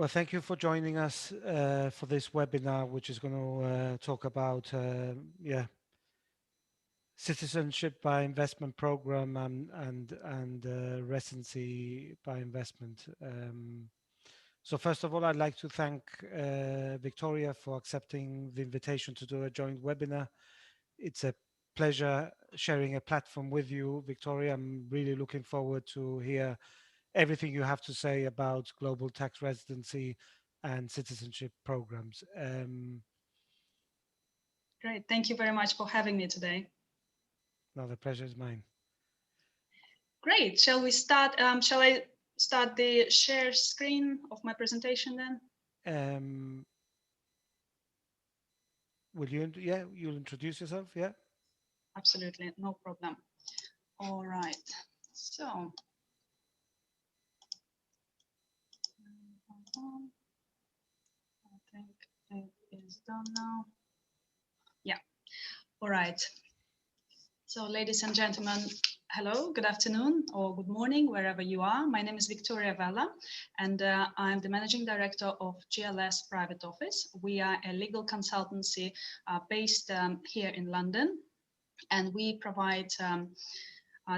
Well, thank you for joining us for this webinar, which is going to talk about citizenship by investment program and residency by investment. So first of all, I'd like to thank Victoria for accepting the invitation to do a joint webinar. It's a pleasure sharing a platform with you, Victoria. I'm really looking forward to hear everything you have to say about global tax residency and citizenship programs. Great, thank you very much for having me today. No, the pleasure is mine. Great, shall we start? Shall I start the share screen of my presentation then? Will you, yeah, you'll introduce yourself, yeah? Absolutely, no problem. All right, so. I think it is done now. Yeah, all right. So ladies and gentlemen, hello, good afternoon or good morning, wherever you are. My name is Victoria Vella, and I'm the Managing Director of GLS Private Office. We are a legal consultancy based here in London, and we provide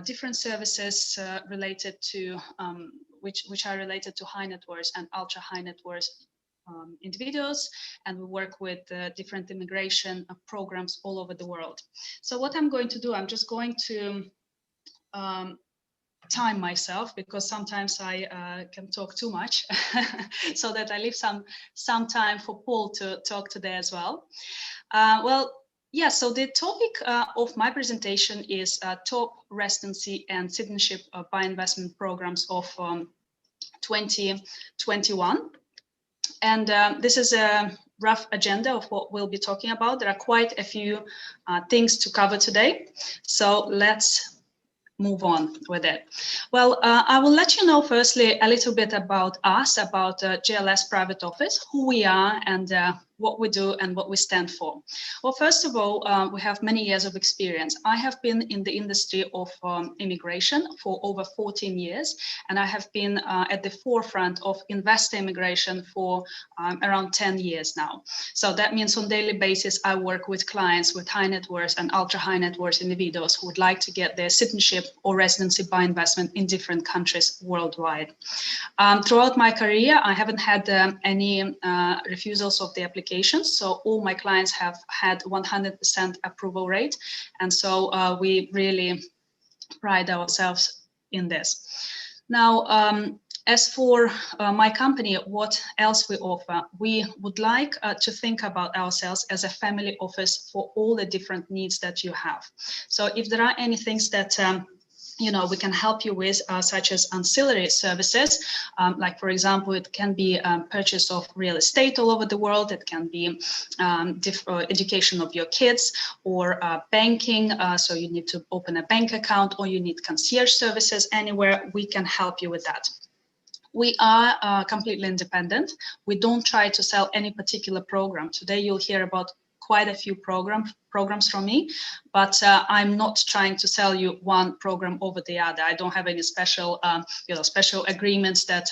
different services related to, which are related to high net worth and ultra high net worth individuals, and we work with different immigration programs all over the world. So what I'm going to do, I'm just going to time myself, because sometimes I can talk too much, so that I leave some time for Paul to talk today as well. Yeah, so the topic of my presentation is top residency and citizenship by investment programs of 2021. And this is a rough agenda of what we'll be talking about. There are quite a few things to cover today. So let's move on with it. Well, I will let you know firstly a little bit about us, about GLS Private Office, who we are and what we do and what we stand for. Well, first of all, we have many years of experience. I have been in the industry of immigration for over 14 years, and I have been at the forefront of investor immigration for around 10 years now. So that means on a daily basis, I work with clients with high net worth and ultra high net worth individuals who would like to get their citizenship or residency by investment in different countries worldwide. Throughout my career, I haven't had any refusals of the application. So all my clients have had 100% approval rate. And so we really pride ourselves in this. Now, as for my company, what else we offer? We would like to think about ourselves as a family office for all the different needs that you have. So if there are any things that we can help you with, such as ancillary services, like for example, it can be purchase of real estate all over the world. It can be education of your kids, or banking. So you need to open a bank account, or you need concierge services anywhere. We can help you with that. We are completely independent. We don't try to sell any particular program. Today you'll hear about quite a few programs from me, but I'm not trying to sell you one program over the other. I don't have any special, special agreements that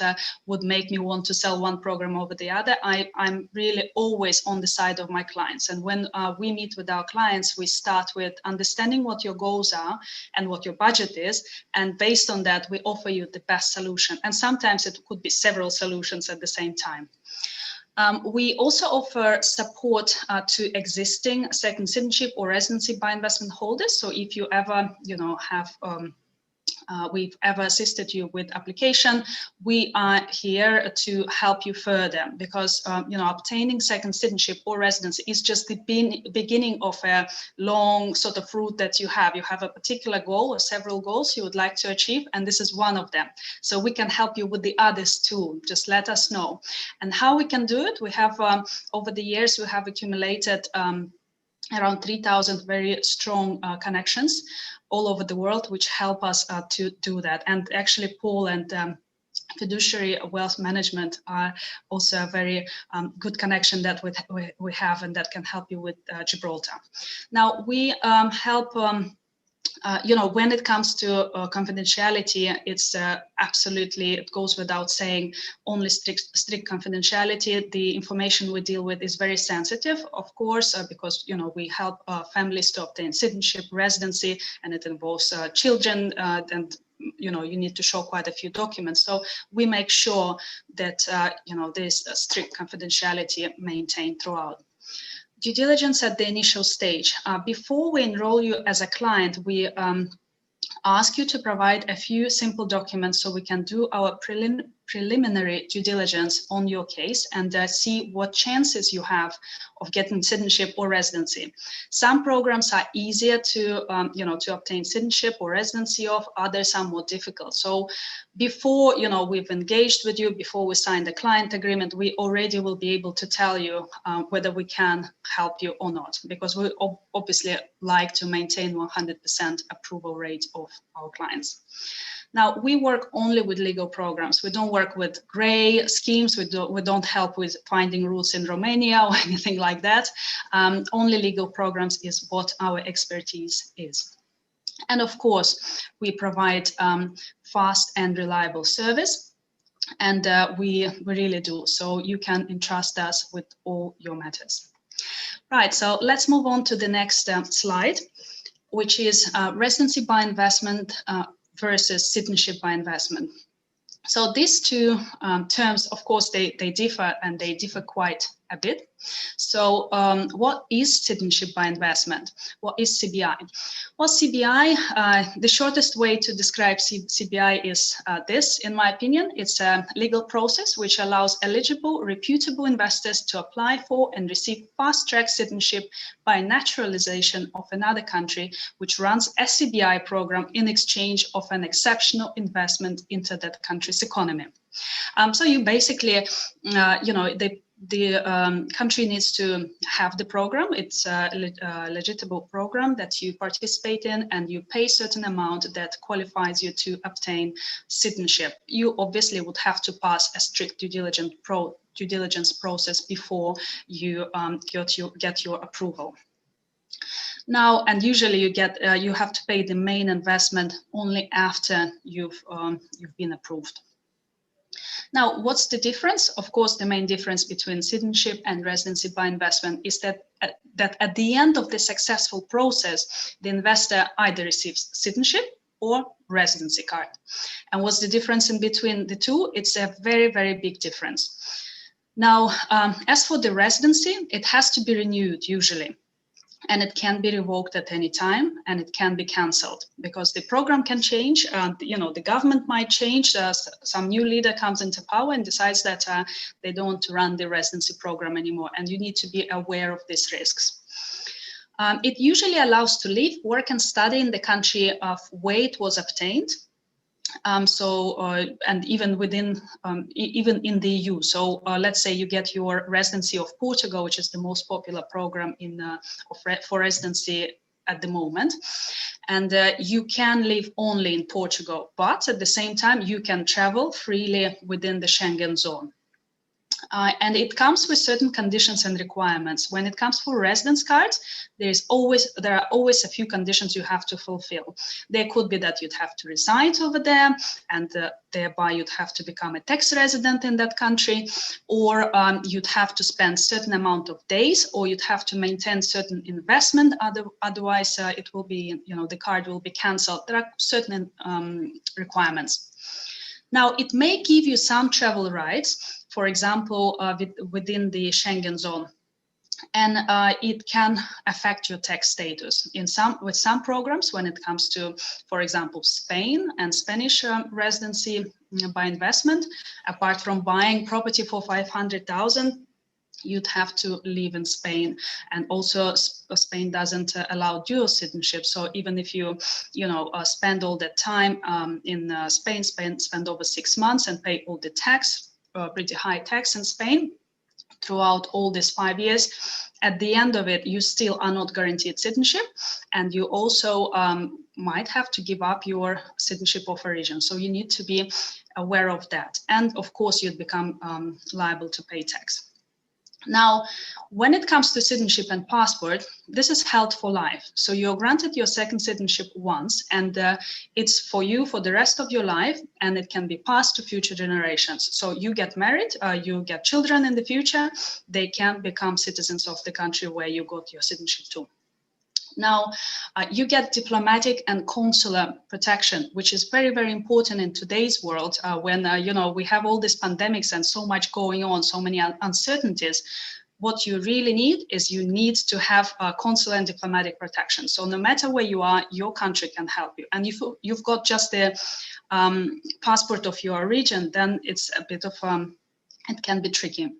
would make me want to sell one program over the other. I'm really always on the side of my clients. And when we meet with our clients, we start with understanding what your goals are and what your budget is. And based on that, we offer you the best solution. And sometimes it could be several solutions at the same time. We also offer support to existing second citizenship or residency by investment holders. So if you ever, have we've ever assisted you with application, we are here to help you further, because obtaining second citizenship or residency is just the beginning of a long sort of route that you have. You have a particular goal or several goals you would like to achieve, and this is one of them. So we can help you with the others too. Just let us know. And how we can do it? We have over the years we have accumulated around 3,000 very strong connections all over the world, which help us to do that. And actually, Paul and Fiduciary Wealth Management are also a very good connection that we have, and that can help you with Gibraltar. Now, we help when it comes to confidentiality, it's absolutely, it goes without saying, only strict confidentiality. The information we deal with is very sensitive, of course, because, we help families to obtain citizenship, residency, and it involves children, and you need to show quite a few documents. So we make sure that, there's a strict confidentiality maintained throughout. Due diligence at the initial stage. Before we enroll you as a client, we ask you to provide a few simple documents so we can do our preliminary due diligence on your case and see what chances you have of getting citizenship or residency. Some programs are easier to, to obtain citizenship or residency of, others are more difficult. So before, we've engaged with you, before we sign the client agreement, we already will be able to tell you whether we can help you or not, because we obviously like to maintain 100% approval rate of our clients. Now, we work only with legal programs. We don't work with gray schemes. We don't help with finding routes in Romania or anything like that. Only legal programs is what our expertise is. And of course, we provide fast and reliable service, and we really do. So you can entrust us with all your matters. Right, so let's move on to the next slide, which is residency by investment versus citizenship by investment. So these two terms, of course, they differ, and they differ quite a bit. So what is citizenship by investment? What is CBI? Well, CBI, the shortest way to describe CBI is this, in my opinion. It's a legal process which allows eligible, reputable investors to apply for and receive fast-track citizenship by naturalization of another country, which runs a CBI program in exchange of an exceptional investment into that country's economy. So you basically, the country needs to have the program. It's a legitimate program that you participate in, and you pay a certain amount that qualifies you to obtain citizenship. You obviously would have to pass a strict due diligence process before you get your approval. Now, and usually you have to pay the main investment only after you've been approved. Now, what's the difference? Of course, the main difference between citizenship and residency by investment is that at the end of the successful process, the investor either receives citizenship or residency card. And what's the difference in between the two? It's a very, very big difference. Now, as for the residency, it has to be renewed usually. And it can be revoked at any time, and it can be cancelled because the program can change. The government might change. Some new leader comes into power and decides that they don't want to run the residency program anymore, and you need to be aware of these risks. It usually allows to live, work, and study in the country of where it was obtained. And even within, even in the EU. So let's say you get your residency of Portugal, which is the most popular program for residency at the moment. And you can live only in Portugal, but at the same time, you can travel freely within the Schengen zone. And it comes with certain conditions and requirements. When it comes for residence cards, there are always a few conditions you have to fulfill. There could be that you'd have to reside over there, and thereby you'd have to become a tax resident in that country, or you'd have to spend certain amount of days, or you'd have to maintain certain investment. Otherwise, it will be, the card will be cancelled. There are certain requirements. Now, it may give you some travel rights, for example, within the Schengen zone, and it can affect your tax status. With some programs, when it comes to, for example, Spain and Spanish residency by investment, apart from buying property for 500,000, you'd have to live in Spain, and also Spain doesn't allow dual citizenship. So even if you spend all that time in Spain, spend over 6 months and pay all the tax, pretty high tax in Spain throughout all these 5 years, at the end of it, you still are not guaranteed citizenship, and you also might have to give up your citizenship of origin. So you need to be aware of that. And of course, you'd become liable to pay tax. Now, when it comes to citizenship and passport, this is held for life. So you're granted your second citizenship once, and it's for you for the rest of your life, and it can be passed to future generations. So you get married, you get children in the future, they can become citizens of the country where you got your citizenship to. Now, you get diplomatic and consular protection, which is very, very important in today's world when, we have all these pandemics and so much going on, so many uncertainties. What you really need is you need to have consular and diplomatic protection. So no matter where you are, your country can help you. And if you've got just the passport of your region, then it's a bit of, it can be tricky.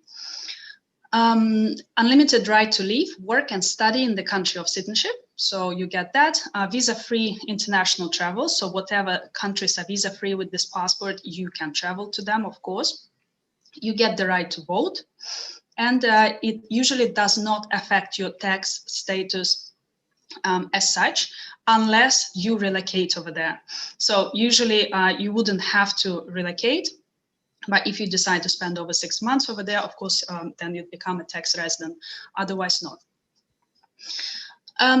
Unlimited right to live, work and study in the country of citizenship. So you get that. Visa-free international travel. So whatever countries are visa-free with this passport, you can travel to them, of course. You get the right to vote. And it usually does not affect your tax status as such, unless you relocate over there. So usually you wouldn't have to relocate. But if you decide to spend over 6 months over there, of course, then you'd become a tax resident, otherwise not.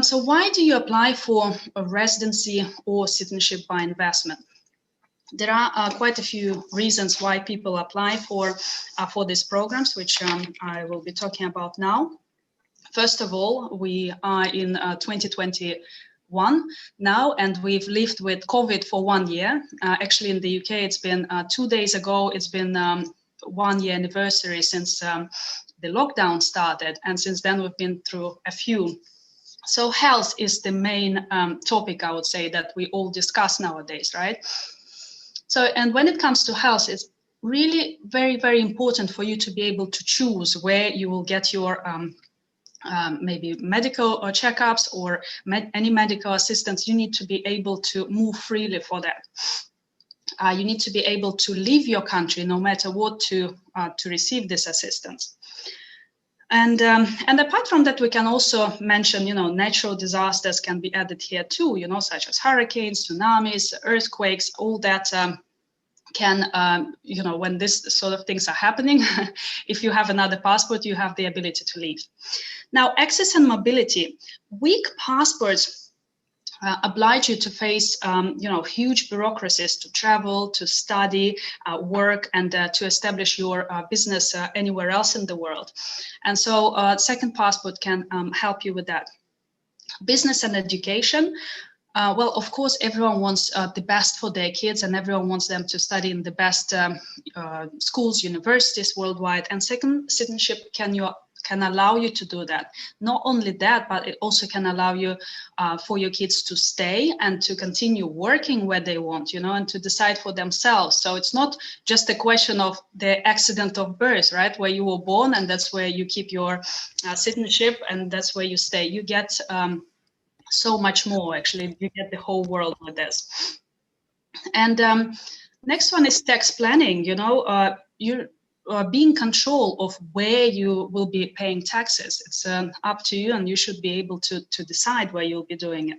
So why do you apply for a residency or citizenship by investment? There are quite a few reasons why people apply for these programs, which I will be talking about now. First of all, we are in 2021 now, and we've lived with COVID for 1 year. Actually, in the UK, it's been 2 days ago, it's been 1 year anniversary since the lockdown started. And since then, we've been through a few. So health is the main topic, I would say, that we all discuss nowadays, right? So, and when it comes to health, it's really very, very important for you to be able to choose where you will get your maybe medical or checkups or any medical assistance. You need to be able to move freely for that. You need to be able to leave your country no matter what to receive this assistance. And apart from that, we can also mention, natural disasters can be added here too, such as hurricanes, tsunamis, earthquakes, all that can, when this sort of things are happening, if you have another passport, you have the ability to leave. Now, access and mobility. Weak passports oblige you to face, huge bureaucracies to travel, to study, work, and to establish your business anywhere else in the world. And so second passport can help you with that. Business and education. Well, of course, everyone wants the best for their kids, and everyone wants them to study in the best schools, universities worldwide. And second citizenship can allow you to do that. Not only that, but it also can allow you for your kids to stay and to continue working where they want, and to decide for themselves. So it's not just a question of the accident of birth, right? Where you were born and that's where you keep your citizenship and that's where you stay. You get so much more, actually. You get the whole world with this. And next one is tax planning. You're be in control of where you will be paying taxes. It's up to you, and you should be able to decide where you'll be doing it.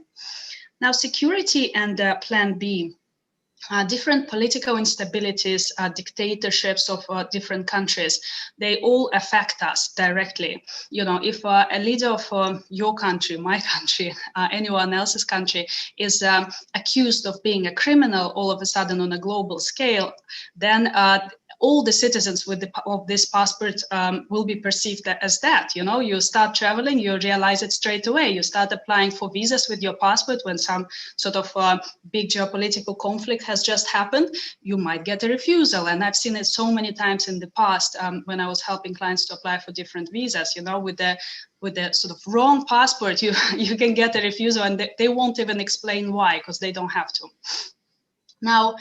Now, security and Plan B. Different political instabilities, dictatorships of different countries, they all affect us directly. If a leader of your country, my country, anyone else's country is accused of being a criminal all of a sudden on a global scale, then all the citizens of this passport will be perceived as that. You start traveling, you realize it straight away. You start applying for visas with your passport when some sort of big geopolitical conflict has just happened. You might get a refusal, and I've seen it so many times in the past when I was helping clients to apply for different visas. With the sort of wrong passport, you can get a refusal, and they won't even explain why, because they don't have to. Now.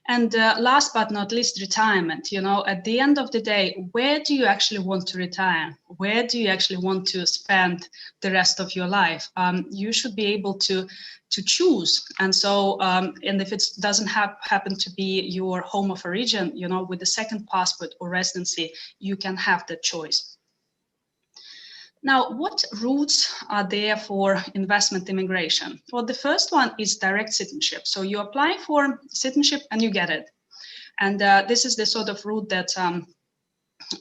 And last but not least, retirement. At the end of the day, where do you actually want to retire? Where do you actually want to spend the rest of your life? You should be able to choose. And so, and if it doesn't happen to be your home of origin, with the second passport or residency, you can have that choice. Now, what routes are there for investment immigration? Well, the first one is direct citizenship. So you apply for citizenship and you get it. And this is the sort of route that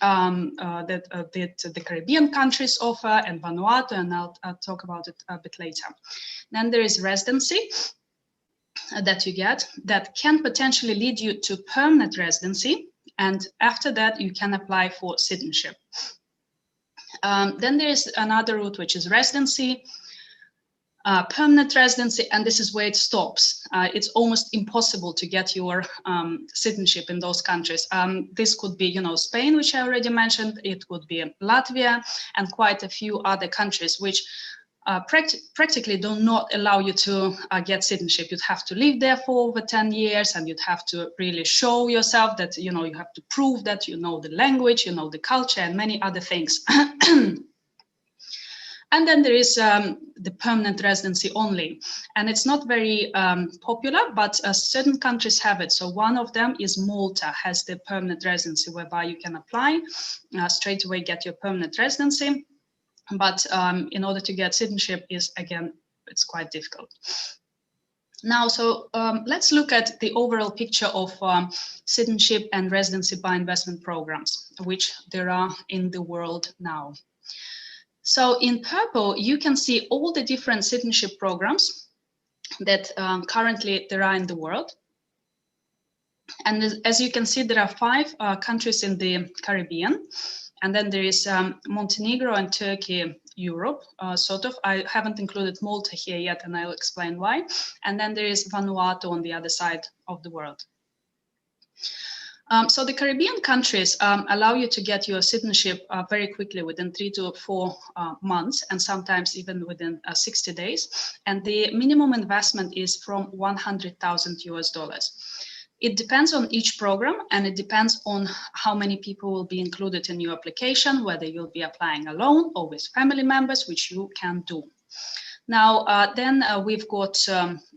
that the Caribbean countries offer, and Vanuatu, and I'll talk about it a bit later. Then there is residency that you get that can potentially lead you to permanent residency, and after that you can apply for citizenship. Then there is another route, which is residency, permanent residency, and this is where it stops. It's almost impossible to get your citizenship in those countries. This could be, Spain, which I already mentioned. It could be Latvia, and quite a few other countries, which practically do not allow you to get citizenship. You'd have to live there for over 10 years, and you'd have to really show yourself that, you have to prove that you know the language, you know the culture, and many other things. And then there is the permanent residency only. And it's not very popular, but certain countries have it. So one of them is Malta, has the permanent residency, whereby you can apply straight away, get your permanent residency. But in order to get citizenship it's quite difficult. Now, so let's look at the overall picture of citizenship and residency by investment programs, which there are in the world now. So in purple, you can see all the different citizenship programs that currently there are in the world. And as you can see, there are 5 countries in the Caribbean. And then there is Montenegro and Turkey, Europe, sort of. I haven't included Malta here yet, and I'll explain why. And then there is Vanuatu on the other side of the world. So the Caribbean countries allow you to get your citizenship very quickly, within 3 to 4 months, and sometimes even within 60 days. And the minimum investment is from $100,000. It depends on each program, and it depends on how many people will be included in your application, whether you'll be applying alone or with family members, which you can do. Now, then we've got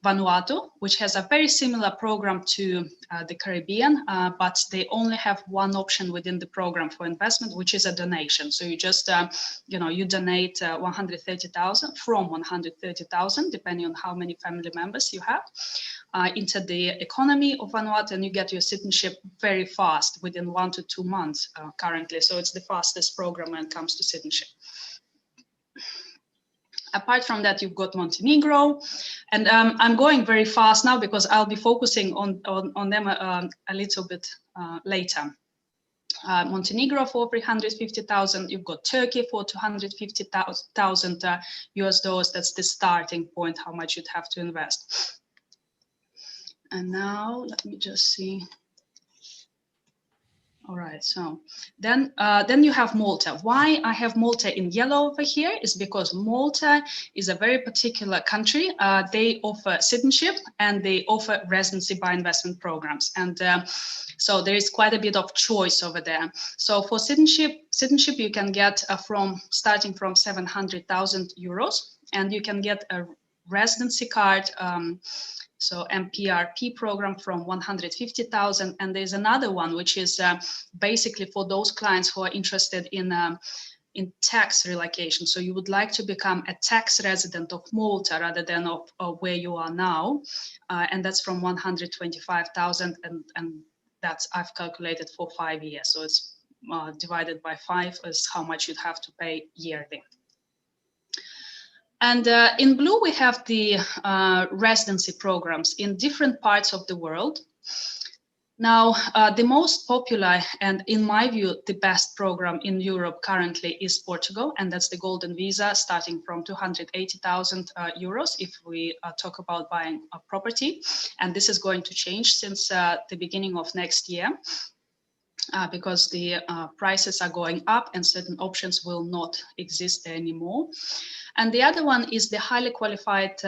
Vanuatu, which has a very similar program to the Caribbean, but they only have one option within the program for investment, which is a donation. So you just, you donate 130,000 from 130,000, depending on how many family members you have, into the economy of Vanuatu, and you get your citizenship very fast, within 1 to 2 months currently. So it's the fastest program when it comes to citizenship. Apart from that, you've got Montenegro, and I'm going very fast now because I'll be focusing on them a little bit later. Montenegro for 350,000. You've got Turkey for 250,000 US dollars. That's the starting point, how much you'd have to invest. And now let me just see. All right, so then you have Malta. Why I have Malta in yellow over here is because Malta is a very particular country. They offer citizenship and they offer residency by investment programs. And so there is quite a bit of choice over there. So for citizenship you can get starting from 700,000 euros, and you can get a residency card, so MPRP program from 150,000, and there's another one which is basically for those clients who are interested in tax relocation. So you would like to become a tax resident of Malta rather than of where you are now, and that's from 125,000, and that's I've calculated for 5 years. So it's divided by 5 is how much you'd have to pay yearly. And in blue, we have the residency programs in different parts of the world. Now, the most popular and, in my view, the best program in Europe currently is Portugal, and that's the Golden Visa, starting from 280,000 euros if we talk about buying a property. And this is going to change since the beginning of next year. Because the prices are going up and certain options will not exist anymore. And the other one is the highly qualified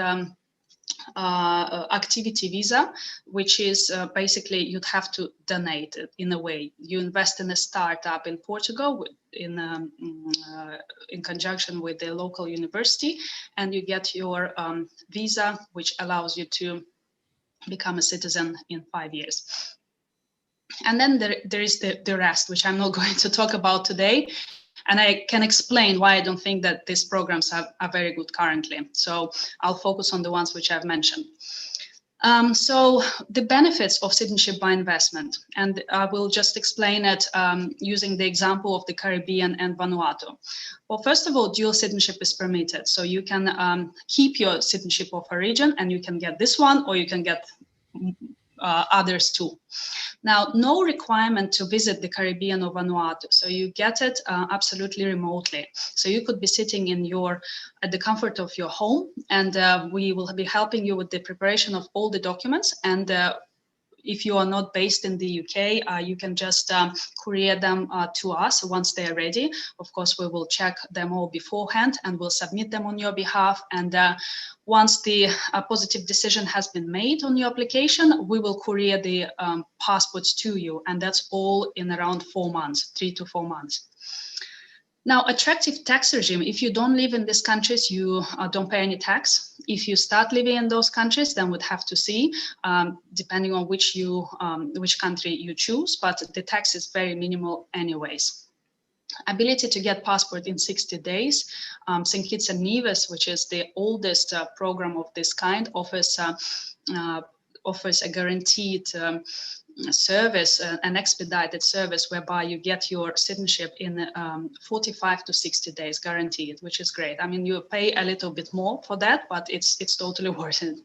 activity visa, which is basically you'd have to donate in a way. You invest in a startup in Portugal in conjunction with the local university, and you get your visa, which allows you to become a citizen in 5 years. And then there is the rest, which I'm not going to talk about today. And I can explain why I don't think that these programs are very good currently. So I'll focus on the ones which I've mentioned. So the benefits of citizenship by investment, and I will just explain it using the example of the Caribbean and Vanuatu. Well, first of all, dual citizenship is permitted. So you can keep your citizenship of origin and you can get this one, or you can get others too. Now, no requirement to visit the Caribbean or Vanuatu, so you get it absolutely remotely. So you could be sitting at the comfort of your home, and we will be helping you with the preparation of all the documents. And if you are not based in the UK, you can just courier them to us once they are ready. Of course, we will check them all beforehand and we'll submit them on your behalf. And once the positive decision has been made on your application, we will courier the passports to you. And that's all in around 4 months, 3 to 4 months. Now, attractive tax regime, if you don't live in these countries, you don't pay any tax. If you start living in those countries, then we'd have to see, depending on which country you choose, but the tax is very minimal anyways. Ability to get passport in 60 days. Cinquitza Nevis, which is the oldest program of this kind, offers a guaranteed service, an expedited service whereby you get your citizenship in 45 to 60 days guaranteed, which is great. I mean, you pay a little bit more for that, but it's totally worth it.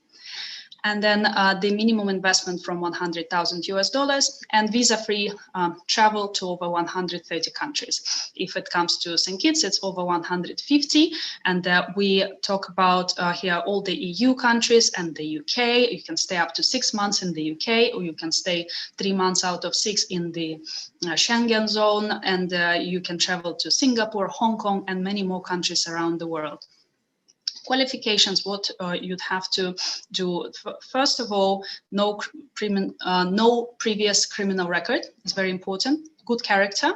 And then the minimum investment from $100,000 and visa-free travel to over 130 countries. If it comes to Cinquitza, it's over 150. And we talk about here all the EU countries and the UK. You can stay up to 6 months in the UK, or you can stay 3 months out of 6 in the Schengen zone. And you can travel to Singapore, Hong Kong, and many more countries around the world. Qualifications, what you'd have to do. First of all, no previous criminal record is very important. Good character.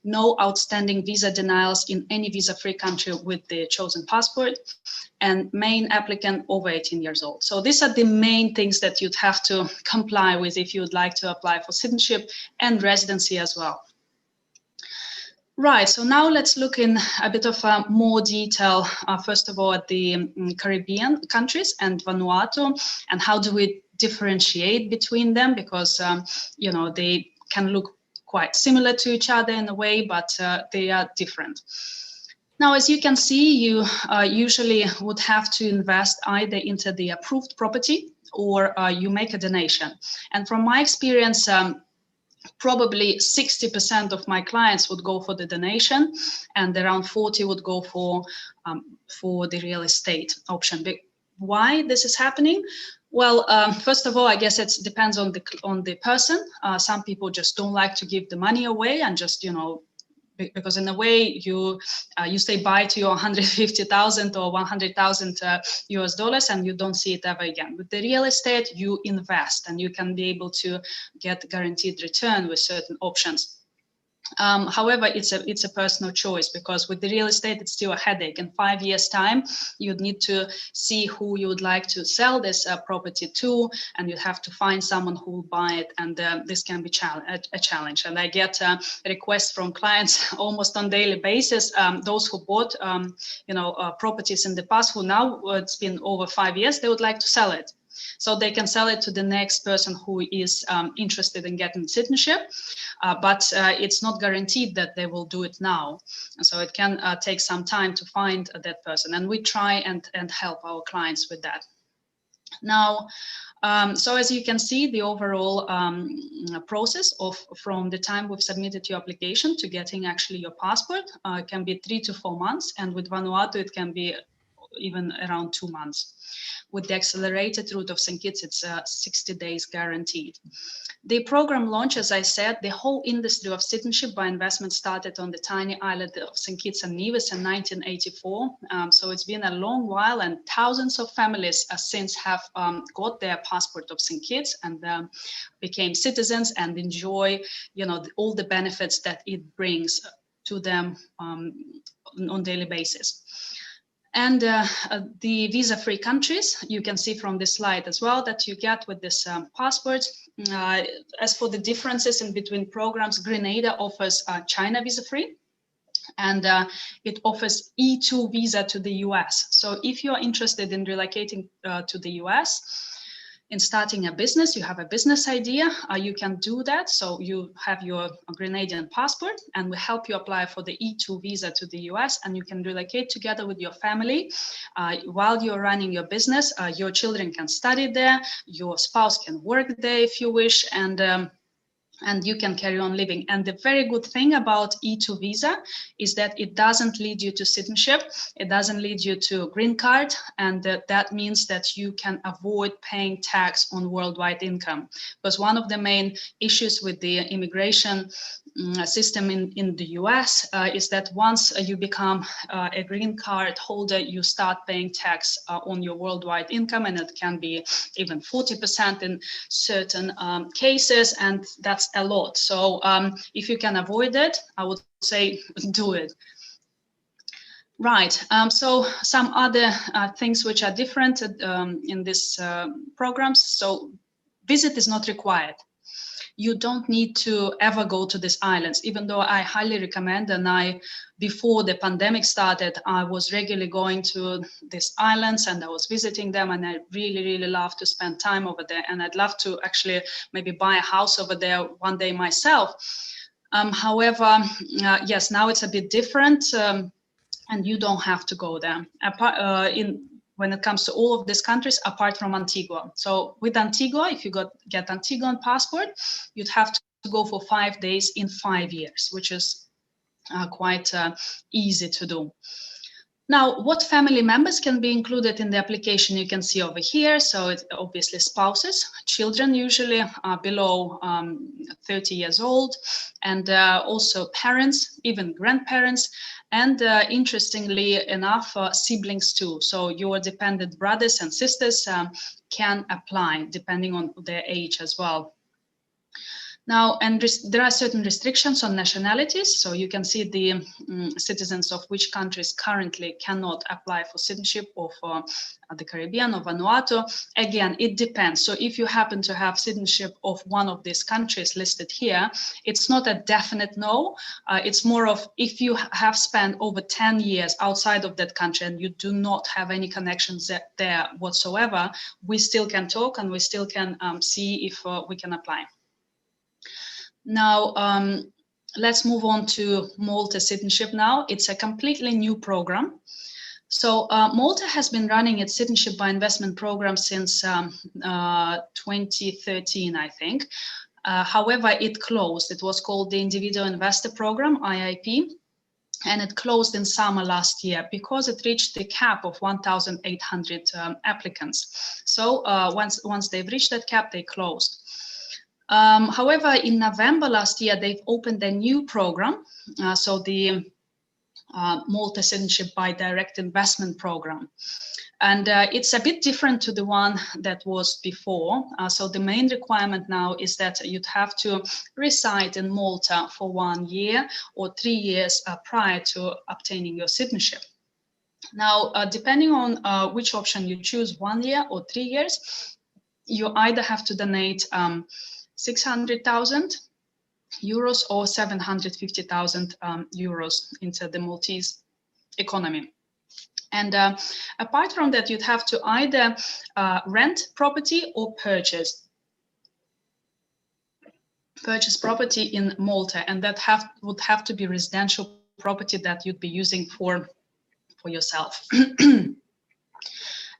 No outstanding visa denials in any visa-free country with the chosen passport. And main applicant over 18 years old. So these are the main things that you'd have to comply with if you'd like to apply for citizenship and residency as well. Right, so now let's look in a bit of more detail, first of all, at the Caribbean countries and Vanuatu, and how do we differentiate between them, because, you know, they can look quite similar to each other in a way, but they are different. Now, as you can see, you usually would have to invest either into the approved property or you make a donation. And from my experience, probably 60% of my clients would go for the donation, and around 40 would go for the real estate option. But why this is happening? Well, first of all, I guess it depends on the person. Some people just don't like to give the money away and just, you know, because in a way you say bye to your 150,000 or 100,000 US dollars and you don't see it ever again. With the real estate, you invest and you can be able to get guaranteed return with certain options. However, it's a personal choice, because with the real estate, it's still a headache. In 5 years' time, you'd need to see who you would like to sell this property to, and you'd have to find someone who will buy it, and this can be a challenge. And I get requests from clients almost on daily basis, those who bought properties in the past, who now, it's been over 5 years, they would like to sell it. So they can sell it to the next person who is interested in getting citizenship, but it's not guaranteed that they will do it now. And so it can take some time to find that person, and we try and help our clients with that. Now, so as you can see, the overall process from the time we've submitted your application to getting actually your passport can be 3 to 4 months, and with Vanuatu it can be even around 2 months. With the accelerated route of Cinquitza, it's 60 days guaranteed. The program launch, as I said, the whole industry of citizenship by investment started on the tiny island of Cinquitza Nevis in 1984. So it's been a long while, and thousands of families since have got their passport of Cinquitza and became citizens and enjoy, you know, all the benefits that it brings to them on daily basis. And the visa-free countries, you can see from this slide as well that you get with this passport. As for the differences in between programs, Grenada offers China visa-free, and it offers E2 visa to the US. So if you're interested in relocating to the US, in starting a business, you have a business idea, you can do that. So you have your Grenadian passport, and we help you apply for the E2 visa to the US, and you can relocate together with your family. While you're running your business, your children can study there, your spouse can work there if you wish, and you can carry on living. And the very good thing about E2 visa is that it doesn't lead you to citizenship, it doesn't lead you to green card, and that means that you can avoid paying tax on worldwide income. Because one of the main issues with the immigration system in the US is that once you become a green card holder, you start paying tax on your worldwide income, and it can be even 40% in certain cases, and that's a lot. So if you can avoid it, I would say do it. Right, so some other things which are different in this programs. So visit is not required. You don't need to ever go to these islands, even though I highly recommend, and before the pandemic started, I was regularly going to these islands and I was visiting them, and I really, really love to spend time over there, and I'd love to actually maybe buy a house over there one day myself. However, yes, now it's a bit different, and you don't have to go there. When it comes to all of these countries, apart from Antigua. So with Antigua, if you get Antiguan passport, you'd have to go for 5 days in 5 years, which is quite easy to do. Now, what family members can be included in the application, you can see over here. So it's obviously spouses, children usually below 30 years old, and also parents, even grandparents, and interestingly enough, siblings too. So your dependent brothers and sisters can apply depending on their age as well. Now, and there are certain restrictions on nationalities. So you can see the citizens of which countries currently cannot apply for citizenship, or for the Caribbean or Vanuatu. Again, it depends. So if you happen to have citizenship of one of these countries listed here, it's not a definite no. It's more of, if you have spent over 10 years outside of that country and you do not have any connections there whatsoever, we still can talk and we still can see if we can apply. Now, let's move on to Malta citizenship now. It's a completely new program. So Malta has been running its citizenship by investment program since 2013, I think. However, it closed. It was called the Individual Investor Program, IIP, and it closed in summer last year because it reached the cap of 1,800 applicants. So once they've reached that cap, they closed. However, in November last year, they've opened a new program, so the Malta Citizenship by Direct Investment Program. And it's a bit different to the one that was before. So the main requirement now is that you'd have to reside in Malta for 1 year or 3 years prior to obtaining your citizenship. Now, depending on which option you choose, 1 year or 3 years, you either have to donate 600,000 euros or 750,000 euros into the Maltese economy. And apart from that, you'd have to either rent property or purchase property in Malta, and that would have to be residential property that you'd be using for yourself.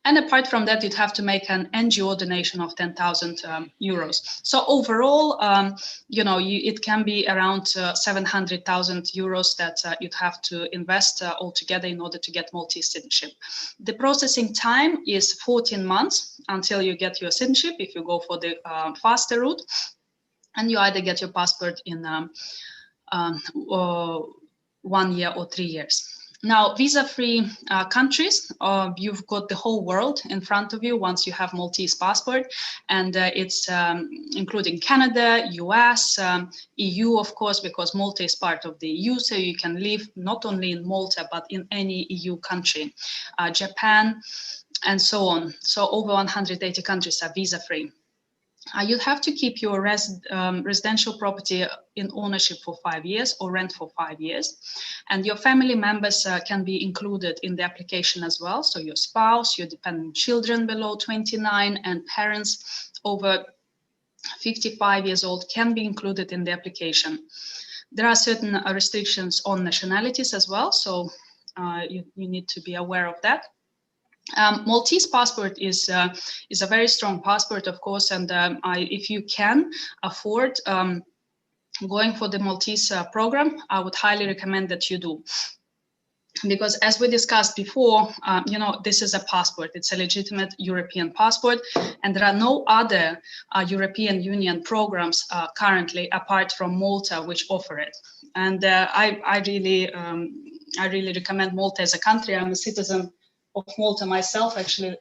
And apart from that, you'd have to make an NGO donation of 10,000 euros. So overall, it can be around 700,000 euros that you'd have to invest altogether in order to get Maltese citizenship. The processing time is 14 months until you get your citizenship if you go for the faster route, and you either get your passport in 1 year or 3 years. Now, visa-free countries, you've got the whole world in front of you once you have Maltese passport, and it's including Canada, US, EU, of course, because Malta is part of the EU, so you can live not only in Malta, but in any EU country, Japan, and so on. So over 180 countries are visa-free. You have to keep your residential property in ownership for 5 years or rent for 5 years. And your family members can be included in the application as well. So your spouse, your dependent children below 29, and parents over 55 years old can be included in the application. There are certain restrictions on nationalities as well, so you need to be aware of that. Maltese passport is a very strong passport, of course, and if you can afford going for the Maltese program, I would highly recommend that you do. Because as we discussed before, this is a passport. It's a legitimate European passport, and there are no other European Union programs currently apart from Malta which offer it. And I really recommend Malta as a country. I'm a citizen of Malta myself, actually,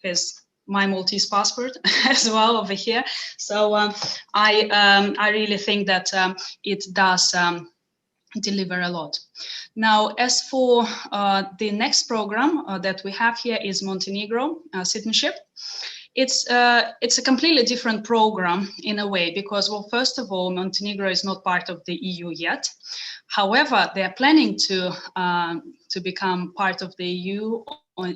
is my Maltese passport as well over here. So I really think that it does deliver a lot. Now, as for the next program that we have here is Montenegro Citizenship. It's a completely different program in a way because, well, first of all, Montenegro is not part of the EU yet. However, they are planning to become part of the EU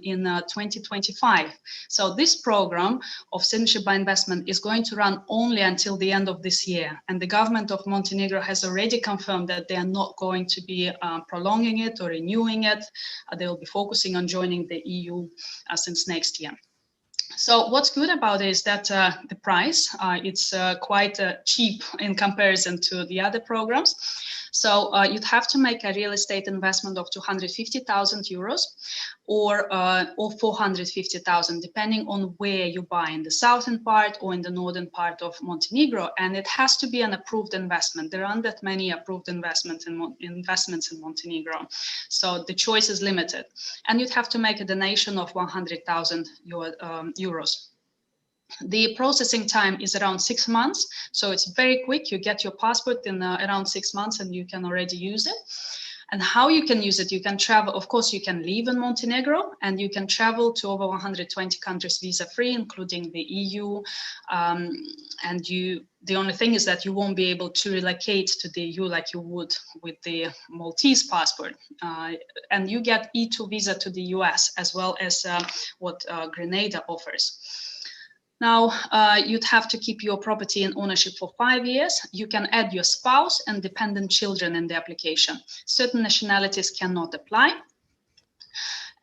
in 2025. So this program of citizenship by investment is going to run only until the end of this year. And the government of Montenegro has already confirmed that they are not going to be prolonging it or renewing it. They will be focusing on joining the EU since next year. So what's good about it is that the price, it's quite cheap in comparison to the other programs. So you'd have to make a real estate investment of 250,000 euros or 450,000, depending on where you buy, in the southern part or in the northern part of Montenegro. And it has to be an approved investment. There aren't that many approved investments in Montenegro. So the choice is limited. And you'd have to make a donation of 100,000 euros. The processing time is around 6 months, so it's very quick. You get your passport in around 6 months and you can already use it. And how you can use it, you can travel, of course, you can live in Montenegro and you can travel to over 120 countries visa-free, including the EU. And the only thing is that you won't be able to relocate to the EU like you would with the Maltese passport. And you get E2 visa to the US as well as what Grenada offers. Now, you'd have to keep your property in ownership for 5 years. You can add your spouse and dependent children in the application. Certain nationalities cannot apply.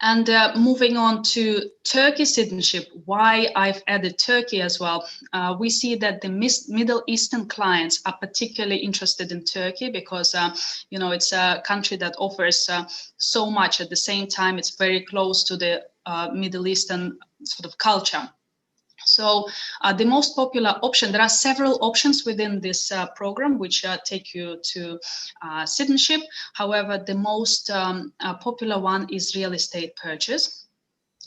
And moving on to Turkey citizenship, why I've added Turkey as well. We see that the Middle Eastern clients are particularly interested in Turkey because, it's a country that offers so much. At the same time, it's very close to the Middle Eastern sort of culture. So the most popular option, there are several options within this program which take you to citizenship. However, the most popular one is real estate purchase.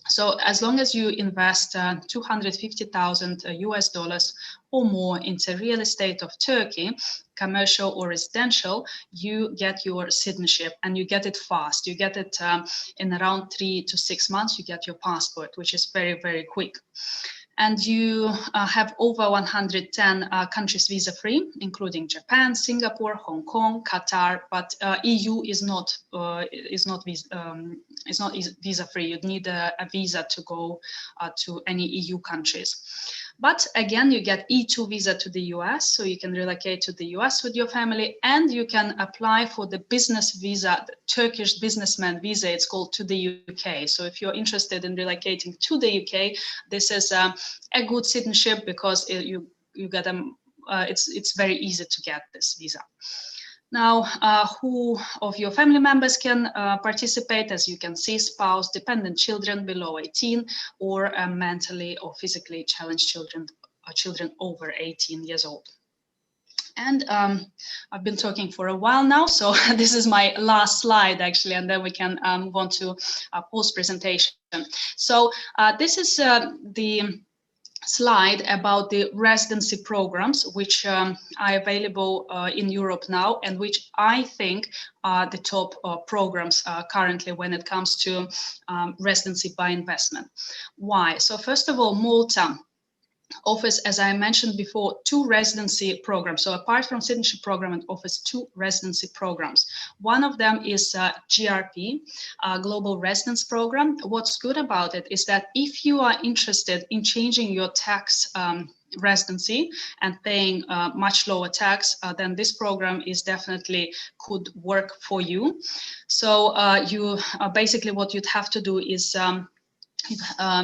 So as long as you invest 250,000 US dollars or more into real estate of Turkey, commercial or residential, you get your citizenship and you get it fast. You get it in around 3 to 6 months, you get your passport, which is very, very quick. And you have over 110 countries visa-free, including Japan, Singapore, Hong Kong, Qatar. But EU is not visa-free. You'd need a visa to go to any EU countries. But again, you get E2 visa to the US, so you can relocate to the US with your family, and you can apply for the business visa, the Turkish businessman visa, it's called, to the UK. So if you're interested in relocating to the UK, this is a good citizenship because you get it's very easy to get this visa. Now, who of your family members can participate? As you can see, spouse, dependent children below 18, or mentally or physically challenged children, or children over 18 years old. And I've been talking for a while now, so this is my last slide, actually, and then we can move on to post-presentation. So this is the slide about the residency programs which are available in Europe now, and which I think are the top programs currently when it comes to residency by investment. Why? So first of all, Malta. offers, as I mentioned before, 2 residency programs. So apart from citizenship program, it offers 2 residency programs. One of them is GRP, Global Residence Program. What's good about it is that if you are interested in changing your tax residency and paying much lower tax, then this program is definitely could work for you. So you basically what you'd have to do is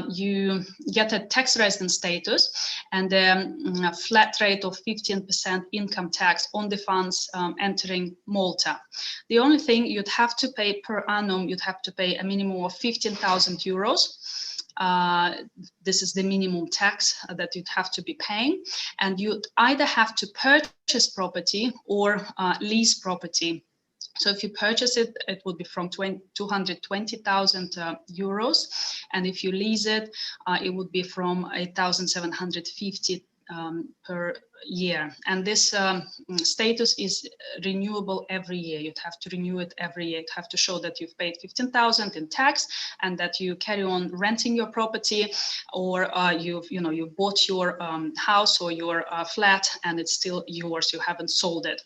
you get a tax resident status and a flat rate of 15% income tax on the funds entering Malta. The only thing you'd have to pay per annum, you'd have to pay a minimum of 15,000 euros. This is the minimum tax that you'd have to be paying, and you'd either have to purchase property or lease property. So if you purchase it, it would be from 220,000 euros, and if you lease it, it would be from 8,750 per year. And this status is renewable every year. You'd have to renew it every year. You'd have to show that you've paid 15,000 in tax and that you carry on renting your property, or you bought your house or your flat and it's still yours. You haven't sold it.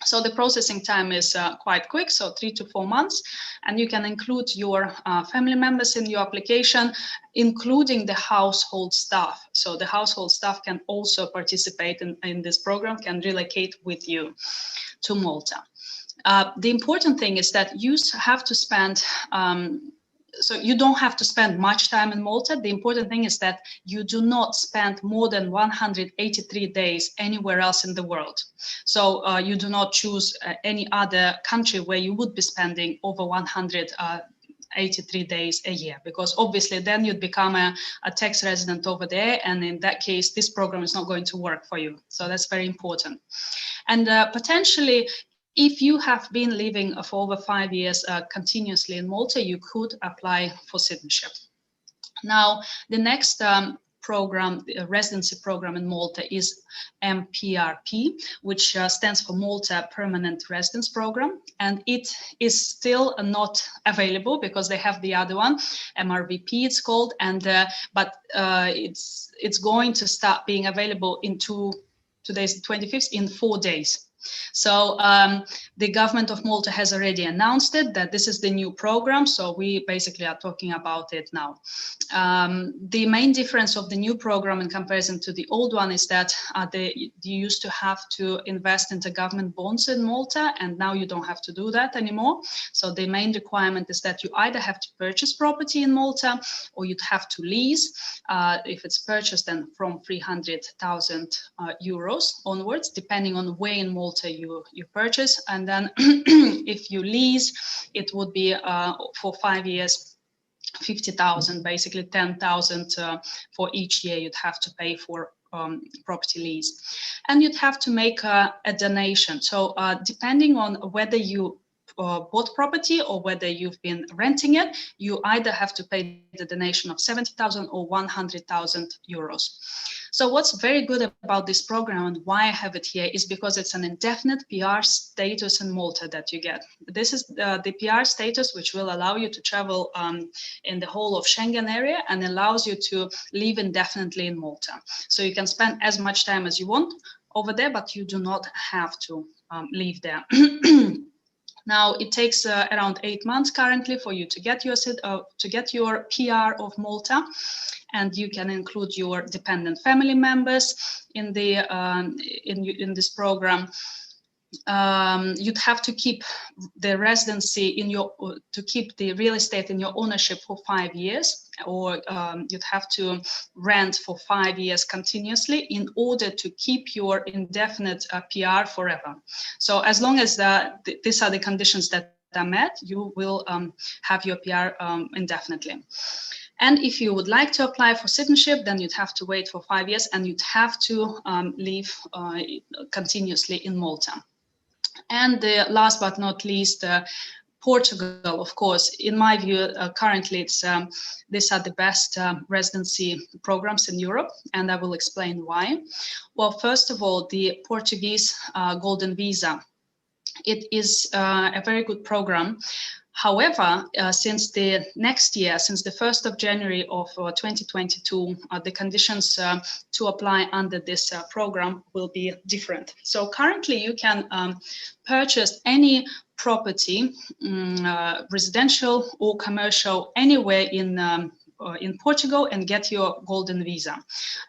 So the processing time is quite quick, so 3 to 4 months, and you can include your family members in your application, including the household staff. So the household staff can also participate in this program, can relocate with you to Malta. The important thing is that you have to spend so you don't have to spend much time in Malta. The important thing is that you do not spend more than 183 days anywhere else in the world. So you do not choose any other country where you would be spending over 183 days a year, because obviously then you'd become a tax resident over there, and in that case this program is not going to work for you. So that's very important. And potentially, if you have been living for over 5 years continuously in Malta, you could apply for citizenship. Now, the next program, the residency program in Malta, is MPRP, which stands for Malta Permanent Residence Program, and it is still not available because they have the other one, MRVP it's called, and but it's going to start being available in today's 25th, in 4 days. So the government of Malta has already announced it, that this is the new program. So we basically are talking about it now. The main difference of the new program in comparison to the old one is that you used to have to invest into government bonds in Malta, and now you don't have to do that anymore. So the main requirement is that you either have to purchase property in Malta or you'd have to lease. If it's purchased, then from 300,000 euros onwards, depending on where in Malta you purchase. And then if you lease, it would be for 5 years, 50,000, basically 10,000 for each year you'd have to pay for property lease. And you'd have to make a donation. So depending on whether you bought property or whether you've been renting it, you either have to pay the donation of 70,000 or 100,000 euros. So what's very good about this program and why I have it here is because it's an indefinite PR status in Malta that you get. This is the PR status which will allow you to travel in the whole of Schengen area and allows you to live indefinitely in Malta. So you can spend as much time as you want over there, but you do not have to live there. Now, it takes around 8 months currently for you to get your PR of Malta, and you can include your dependent family members in the in this program. You'd have to keep the residency to keep the real estate in your ownership for 5 years, or you'd have to rent for 5 years continuously in order to keep your indefinite PR forever. So as long as these are the conditions that are met, you will have your PR indefinitely. And if you would like to apply for citizenship, then you'd have to wait for 5 years, and you'd have to live continuously in Malta. And last but not least, Portugal, of course. In my view, currently, these are the best residency programs in Europe, and I will explain why. Well, first of all, the Portuguese Golden Visa. It is a very good program. However, since the next year, since the 1st of January of 2022, the conditions to apply under this program will be different. So currently you can purchase any property, residential or commercial, anywhere in Portugal and get your golden visa.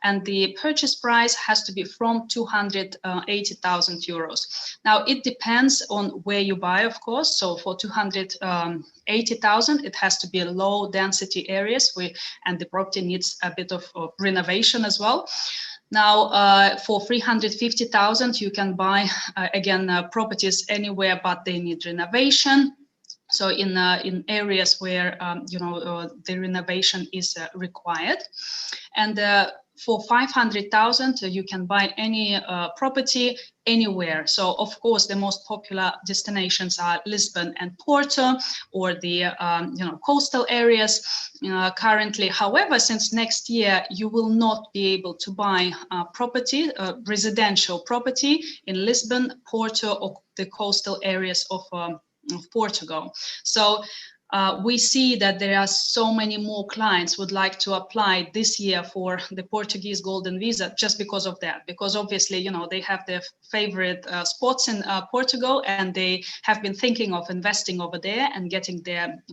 And the purchase price has to be from 280,000 euros. Now, it depends on where you buy, of course. So for 280,000, it has to be low density areas and the property needs a bit of renovation as well. Now, for 350,000, you can buy, again, properties anywhere, but they need renovation. So in areas where the renovation is required, and for 500,000 you can buy any property anywhere. So of course the most popular destinations are Lisbon and Porto, or the coastal areas currently. However, since next year you will not be able to buy property, residential property in Lisbon, Porto, or the coastal areas of Portugal. So we see that there are so many more clients would like to apply this year for the Portuguese golden visa just because of that, because obviously, they have their favorite spots in Portugal, and they have been thinking of investing over there and getting their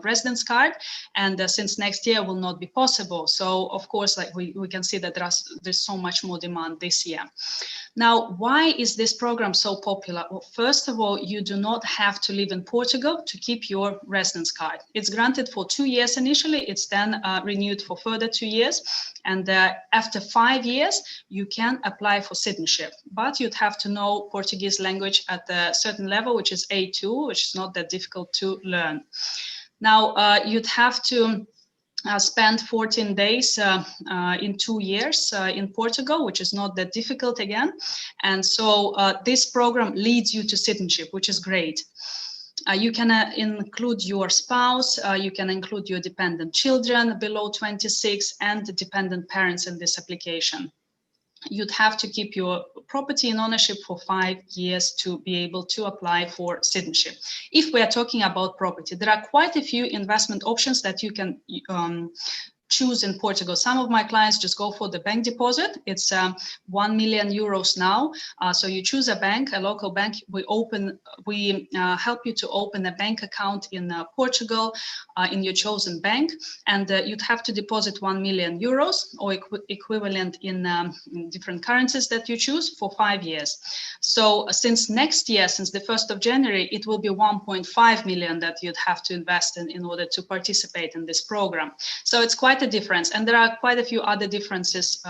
residence card. And since next year will not be possible. So of course, like we can see that there's so much more demand this year. Now, why is this program so popular? Well, first of all, you do not have to live in Portugal to keep your residence card. It's granted for 2 years initially. It's then renewed for further 2 years. And after 5 years, you can apply for citizenship. But you'd have to know Portuguese language at a certain level, which is A2, which is not that difficult to learn. Now, you'd have to spent 14 days in 2 years in Portugal, which is not that difficult again. And so this program leads you to citizenship, which is great. You can include your spouse, you can include your dependent children below 26 and the dependent parents in this application. You'd have to keep your property in ownership for 5 years to be able to apply for citizenship. If we are talking about property, there are quite a few investment options that you can choose in Portugal. Some of my clients just go for the bank deposit. It's 1 million euros now. So you choose a bank, a local bank. We help you to open a bank account in Portugal in your chosen bank, and you'd have to deposit 1 million euros or equivalent in different currencies that you choose for 5 years. So since next year, since the 1st of January, it will be 1.5 million that you'd have to invest in order to participate in this program. So it's quite a difference, and there are quite a few other differences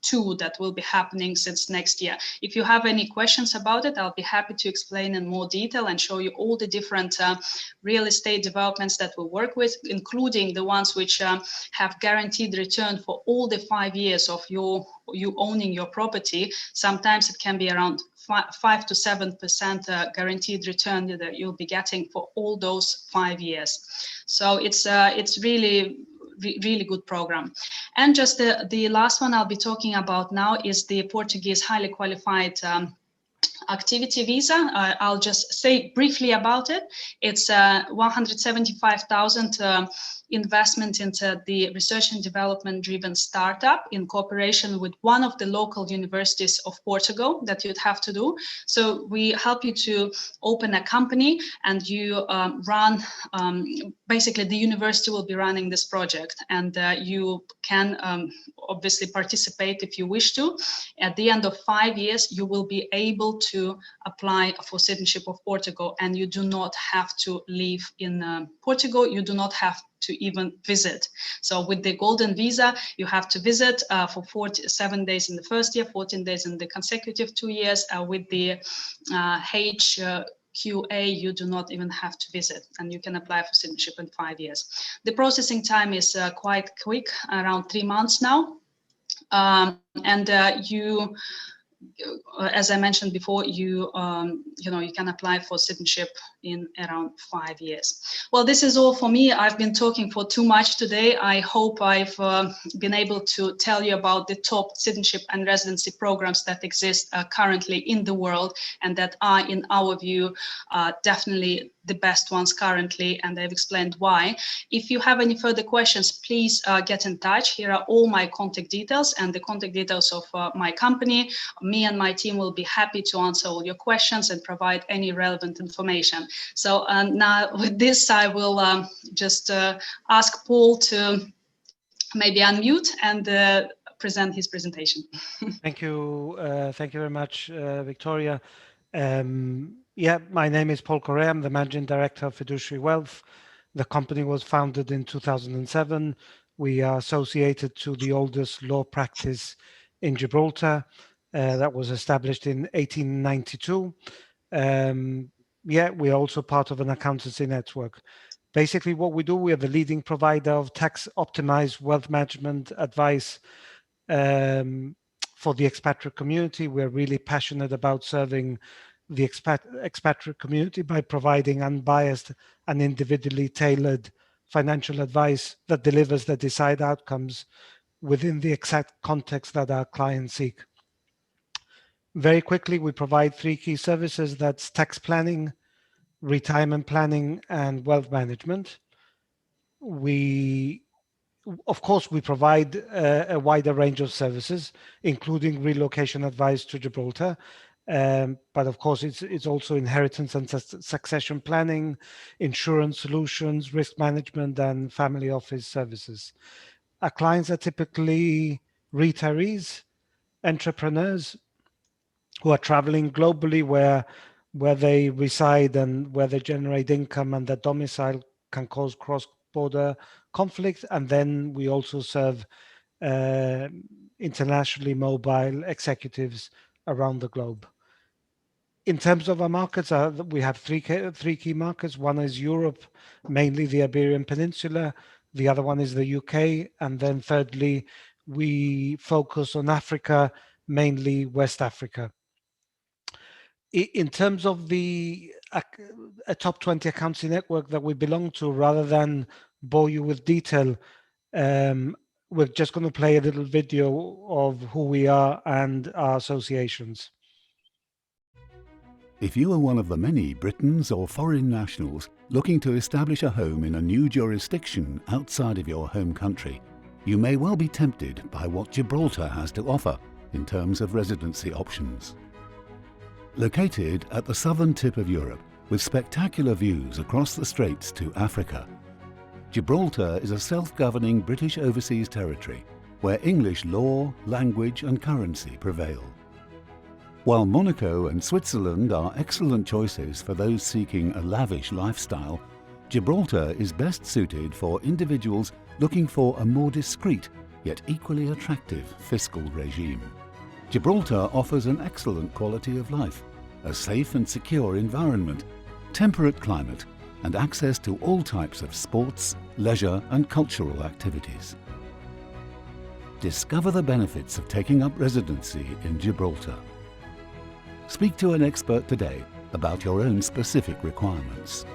too that will be happening since next year. If you have any questions about it, I'll be happy to explain in more detail and show you all the different real estate developments that we work with, including the ones which have guaranteed return for all the 5 years of you owning your property. Sometimes it can be around 5 to 7% guaranteed return that you'll be getting for all those 5 years. So it's really good program. And just the last one I'll be talking about now is the Portuguese highly qualified activity visa. I'll just say briefly about it. It's 175,000 investment into the research and development driven startup in cooperation with one of the local universities of Portugal that you'd have to do. So we help you to open a company, and you run, basically the university will be running this project, and you can obviously participate if you wish to. At the end of 5 years, you will be able to apply for citizenship of Portugal, and you do not have to live in Portugal. You do not have to even visit. So with the golden visa, you have to visit for 47 days in the first year, 14 days in the consecutive 2 years. With the HQA, you do not even have to visit, and you can apply for citizenship in 5 years. The processing time is quite quick, around 3 months now. You, as I mentioned before, you can apply for citizenship in around 5 years. Well, this is all for me. I've been talking for too much today. I hope I've been able to tell you about the top citizenship and residency programs that exist currently in the world, and that are, in our view, definitely the best ones currently, and I've explained why. If you have any further questions, please get in touch. Here are all my contact details and the contact details of my company. Me and my team will be happy to answer all your questions and provide any relevant information. So now with this, I will just ask Paul to maybe unmute and present his presentation. Thank you very much, Victoria. Yeah, my name is Paul Correa. I'm the Managing Director of Fiduciary Wealth. The company was founded in 2007. We are associated to the oldest law practice in Gibraltar that was established in 1892. Yeah, we're also part of an accountancy network. Basically, what we do, we are the leading provider of tax-optimized wealth management advice for the expatriate community. We're really passionate about serving the expatriate community by providing unbiased and individually tailored financial advice that delivers the desired outcomes within the exact context that our clients seek. Very quickly, we provide 3 key services. That's tax planning, retirement planning, and wealth management. Of course, we provide a wider range of services, including relocation advice to Gibraltar. But of course, it's also inheritance and succession planning, insurance solutions, risk management, and family office services. Our clients are typically retirees, entrepreneurs who are traveling globally, where they reside and where they generate income, and their domicile can cause cross-border conflict. And then we also serve internationally mobile executives around the globe. In terms of our markets, we have three key markets. One is Europe, mainly the Iberian Peninsula. The other one is the UK. And then thirdly, we focus on Africa, mainly West Africa. In terms of a top 20 accountancy network that we belong to, rather than bore you with detail, we're just going to play a little video of who we are and our associations. If you are one of the many Britons or foreign nationals looking to establish a home in a new jurisdiction outside of your home country, you may well be tempted by what Gibraltar has to offer in terms of residency options. Located at the southern tip of Europe, with spectacular views across the straits to Africa, Gibraltar is a self-governing British overseas territory where English law, language and currency prevail. While Monaco and Switzerland are excellent choices for those seeking a lavish lifestyle, Gibraltar is best suited for individuals looking for a more discreet yet equally attractive fiscal regime. Gibraltar offers an excellent quality of life, a safe and secure environment, temperate climate, and access to all types of sports, leisure, and cultural activities. Discover the benefits of taking up residency in Gibraltar. Speak to an expert today about your own specific requirements.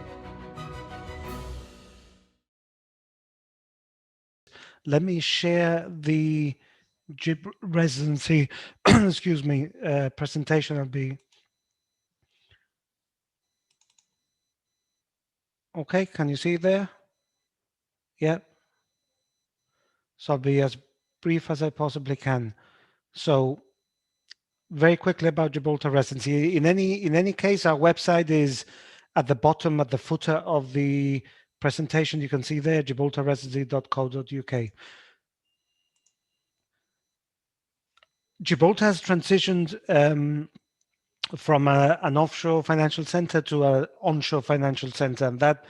Let me share the residency excuse me, presentation. I'll be okay. Can you see there? Yeah. So I'll be as brief as I possibly can. So very quickly about Gibraltar Residency. In any case, our website is at the bottom, at the footer of the presentation. You can see there, gibraltarresidency.co.uk. Gibraltar has transitioned from an offshore financial center to an onshore financial center, and that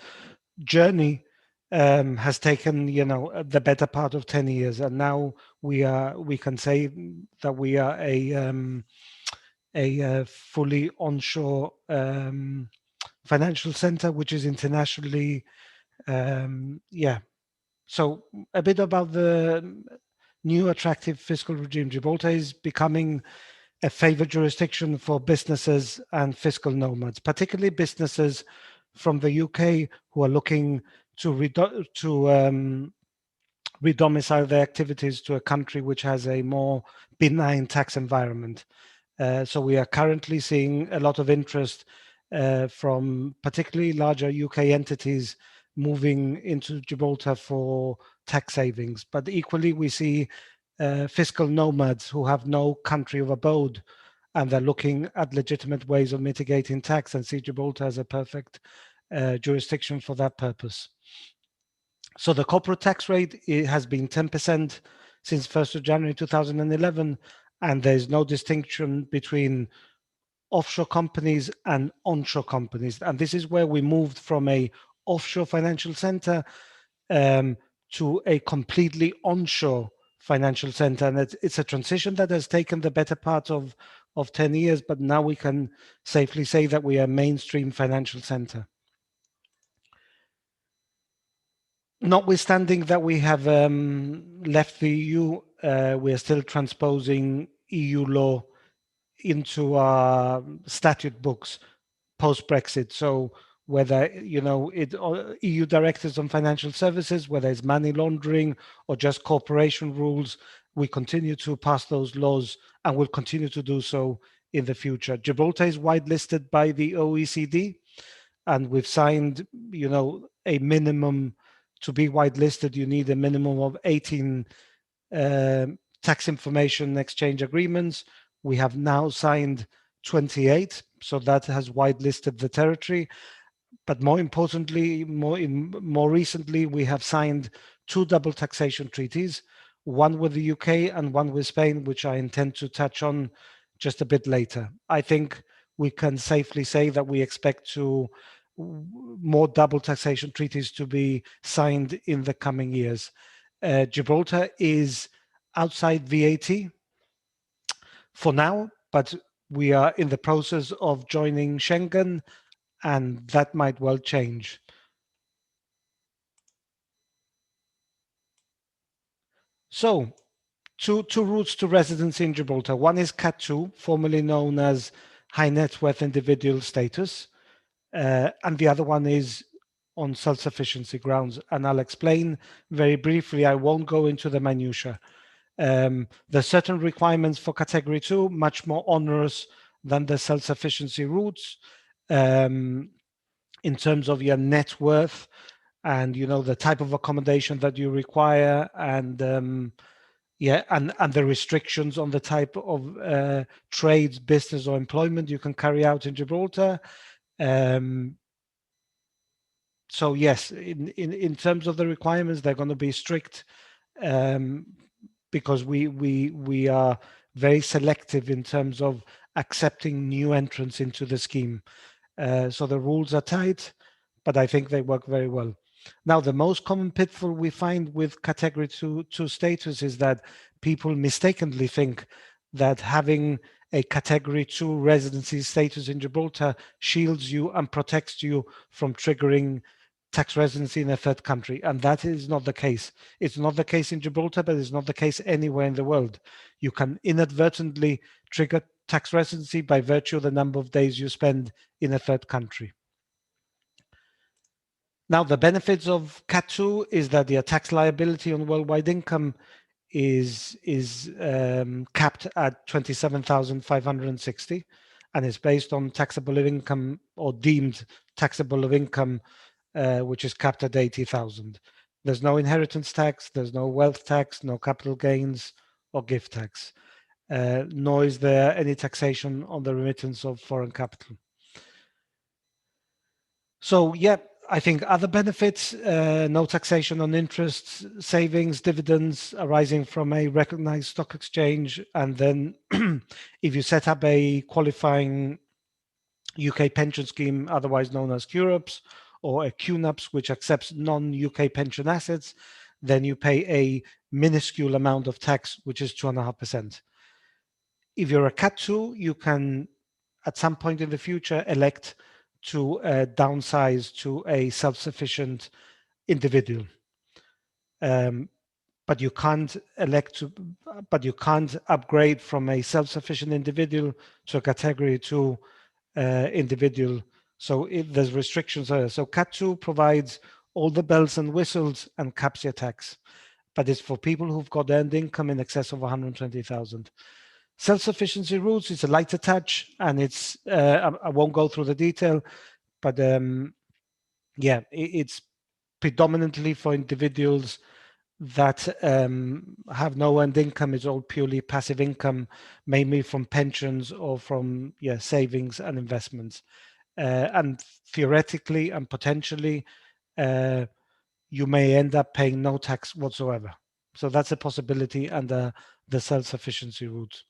journey has taken, the better part of 10 years, and now we can say that we are a fully onshore financial center, which is internationally, So a bit about the new attractive fiscal regime. Gibraltar is becoming a favored jurisdiction for businesses and fiscal nomads, particularly businesses from the UK who are looking to redomicile their activities to a country which has a more benign tax environment. So we are currently seeing a lot of interest from particularly larger UK entities moving into Gibraltar for tax savings. But equally, we see fiscal nomads who have no country of abode, and they're looking at legitimate ways of mitigating tax and see Gibraltar as a perfect jurisdiction for that purpose. So the corporate tax rate has been 10% since 1st of January 2011, and there's no distinction between offshore companies and onshore companies. And this is where we moved from a offshore financial center to a completely onshore financial center. And it's a transition that has taken the better part of 10 years, but now we can safely say that we are a mainstream financial center. Notwithstanding that we have left the EU, we are still transposing EU law into our statute books post-Brexit. So whether, EU directives on financial services, whether it's money laundering or just corporation rules, we continue to pass those laws and will continue to do so in the future. Gibraltar is whitelisted by the OECD, and we've signed, a minimum. To be whitelisted, you need a minimum of 18 tax information exchange agreements. We have now signed 28, so that has whitelisted the territory. But more importantly, more recently, we have signed 2 double taxation treaties, one with the UK and one with Spain, which I intend to touch on just a bit later. I think we can safely say that we expect more double taxation treaties to be signed in the coming years. Gibraltar is outside VAT for now, but we are in the process of joining Schengen, and that might well change. So, two routes to residency in Gibraltar. One is Cat 2, formerly known as high net worth individual status, and the other one is on self-sufficiency grounds. And I'll explain very briefly. I won't go into the minutiae. There's certain requirements for category 2, much more onerous than the self-sufficiency routes, in terms of your net worth and the type of accommodation that you require, and and the restrictions on the type of trades, business or employment you can carry out in Gibraltar. So yes, in terms of the requirements, they're going to be strict, because we are very selective in terms of accepting new entrants into the scheme. So the rules are tight, but I think they work very well. Now, the most common pitfall we find with category 2 status is that people mistakenly think that having a category 2 residency status in Gibraltar shields you and protects you from triggering tax residency in a third country. And that is not the case. It's not the case in Gibraltar, but it's not the case anywhere in the world. You can inadvertently trigger tax residency by virtue of the number of days you spend in a third country. Now, the benefits of Cat 2 is that the tax liability on worldwide income is capped at 27,560, and it's based on taxable income or deemed taxable of income, which is capped at 80,000. There's no inheritance tax, there's no wealth tax, no capital gains or gift tax, nor is there any taxation on the remittance of foreign capital. So, yeah, I think other benefits, no taxation on interest, savings, dividends arising from a recognized stock exchange. And then if you set up a qualifying UK pension scheme, otherwise known as QRUPS, or a QNUPS, which accepts non-UK pension assets, then you pay a minuscule amount of tax, which is 2.5%. If you're a Cat 2, you can, at some point in the future, elect to downsize to a self-sufficient individual, but you can't upgrade from a self-sufficient individual to a category 2 individual So there's restrictions there. So Cat 2 provides all the bells and whistles and caps your tax, but it's for people who've got earned income in excess of 120,000. Self-sufficiency routes, it's a lighter touch, and it's, I won't go through the detail, but yeah, it's predominantly for individuals that have no earned income. It's all purely passive income, mainly from pensions or from savings and investments. And theoretically and potentially, you may end up paying no tax whatsoever. So that's a possibility under the self-sufficiency route.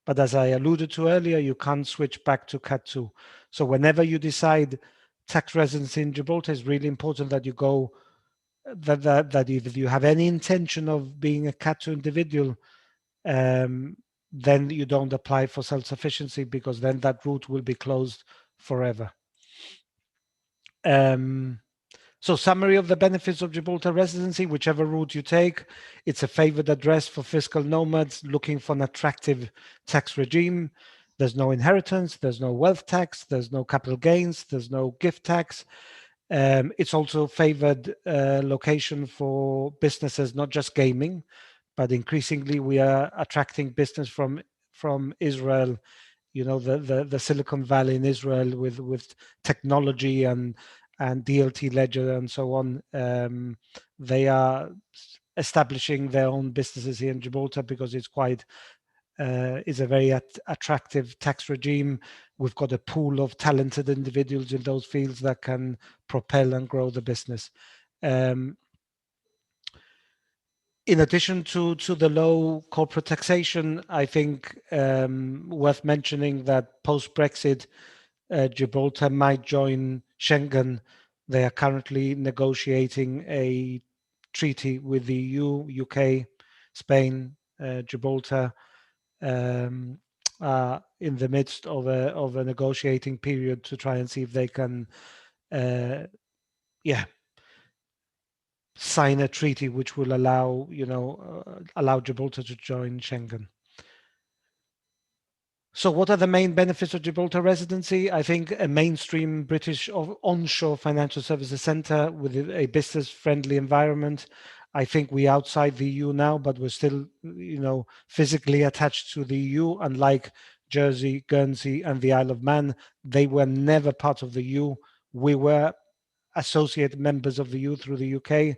But as I alluded to earlier, you can't switch back to Cat 2. So whenever you decide tax residency in Gibraltar, it's really important that you go, that if you have any intention of being a Cat 2 individual, then you don't apply for self-sufficiency, because then that route will be closed forever. So summary of the benefits of Gibraltar residency: whichever route you take, it's a favored address for fiscal nomads looking for an attractive tax regime. There's no inheritance, there's no wealth tax, there's no capital gains, there's no gift tax. It's also a favored location for businesses, not just gaming, but increasingly we are attracting business from Israel, the Silicon Valley in Israel with technology and DLT Ledger and so on. They are establishing their own businesses here in Gibraltar because it's quite is a very attractive tax regime. We've got a pool of talented individuals in those fields that can propel and grow the business. In addition to the low corporate taxation, I think worth mentioning that post-Brexit, Gibraltar might join Schengen. They are currently negotiating a treaty with the EU, UK, Spain, Gibraltar, in the midst of a negotiating period to try and see if they can, sign a treaty which will allow, allow Gibraltar to join Schengen. So what are the main benefits of Gibraltar residency? I think a mainstream British onshore financial services center with a business-friendly environment. I think we're outside the EU now, but we're still, physically attached to the EU. Unlike Jersey, Guernsey, and the Isle of Man, they were never part of the EU. We were associate members of the EU through the UK.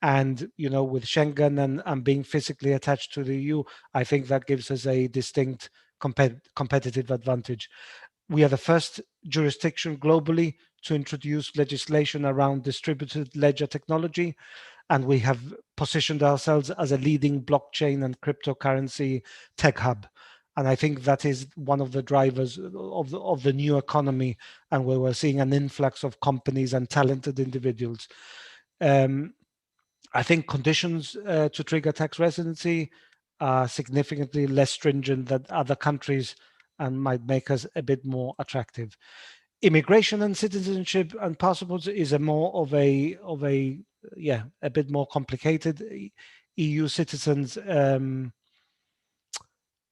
And, with Schengen and being physically attached to the EU, I think that gives us a distinct competitive advantage. We are the first jurisdiction globally to introduce legislation around distributed ledger technology, and we have positioned ourselves as a leading blockchain and cryptocurrency tech hub. And I think that is one of the drivers of the new economy, and where we're seeing an influx of companies and talented individuals. I think conditions to trigger tax residency are significantly less stringent than other countries and might make us a bit more attractive. Immigration and citizenship and passports is a bit more complicated. EU citizens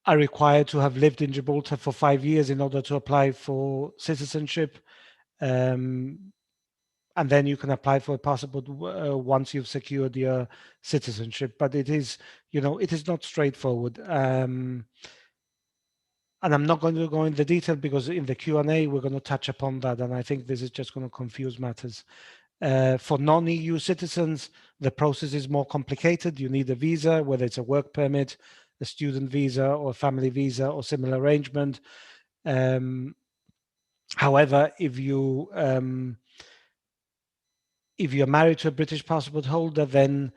are required to have lived in Gibraltar for 5 years in order to apply for citizenship. And then you can apply for a passport once you've secured your citizenship. But it is, it is not straightforward. And I'm not going to go into the detail because in the Q&A, we're going to touch upon that. And I think this is just going to confuse matters. For non-EU citizens, the process is more complicated. You need a visa, whether it's a work permit, a student visa, or a family visa, or similar arrangement. However, if you're married to a British passport holder, then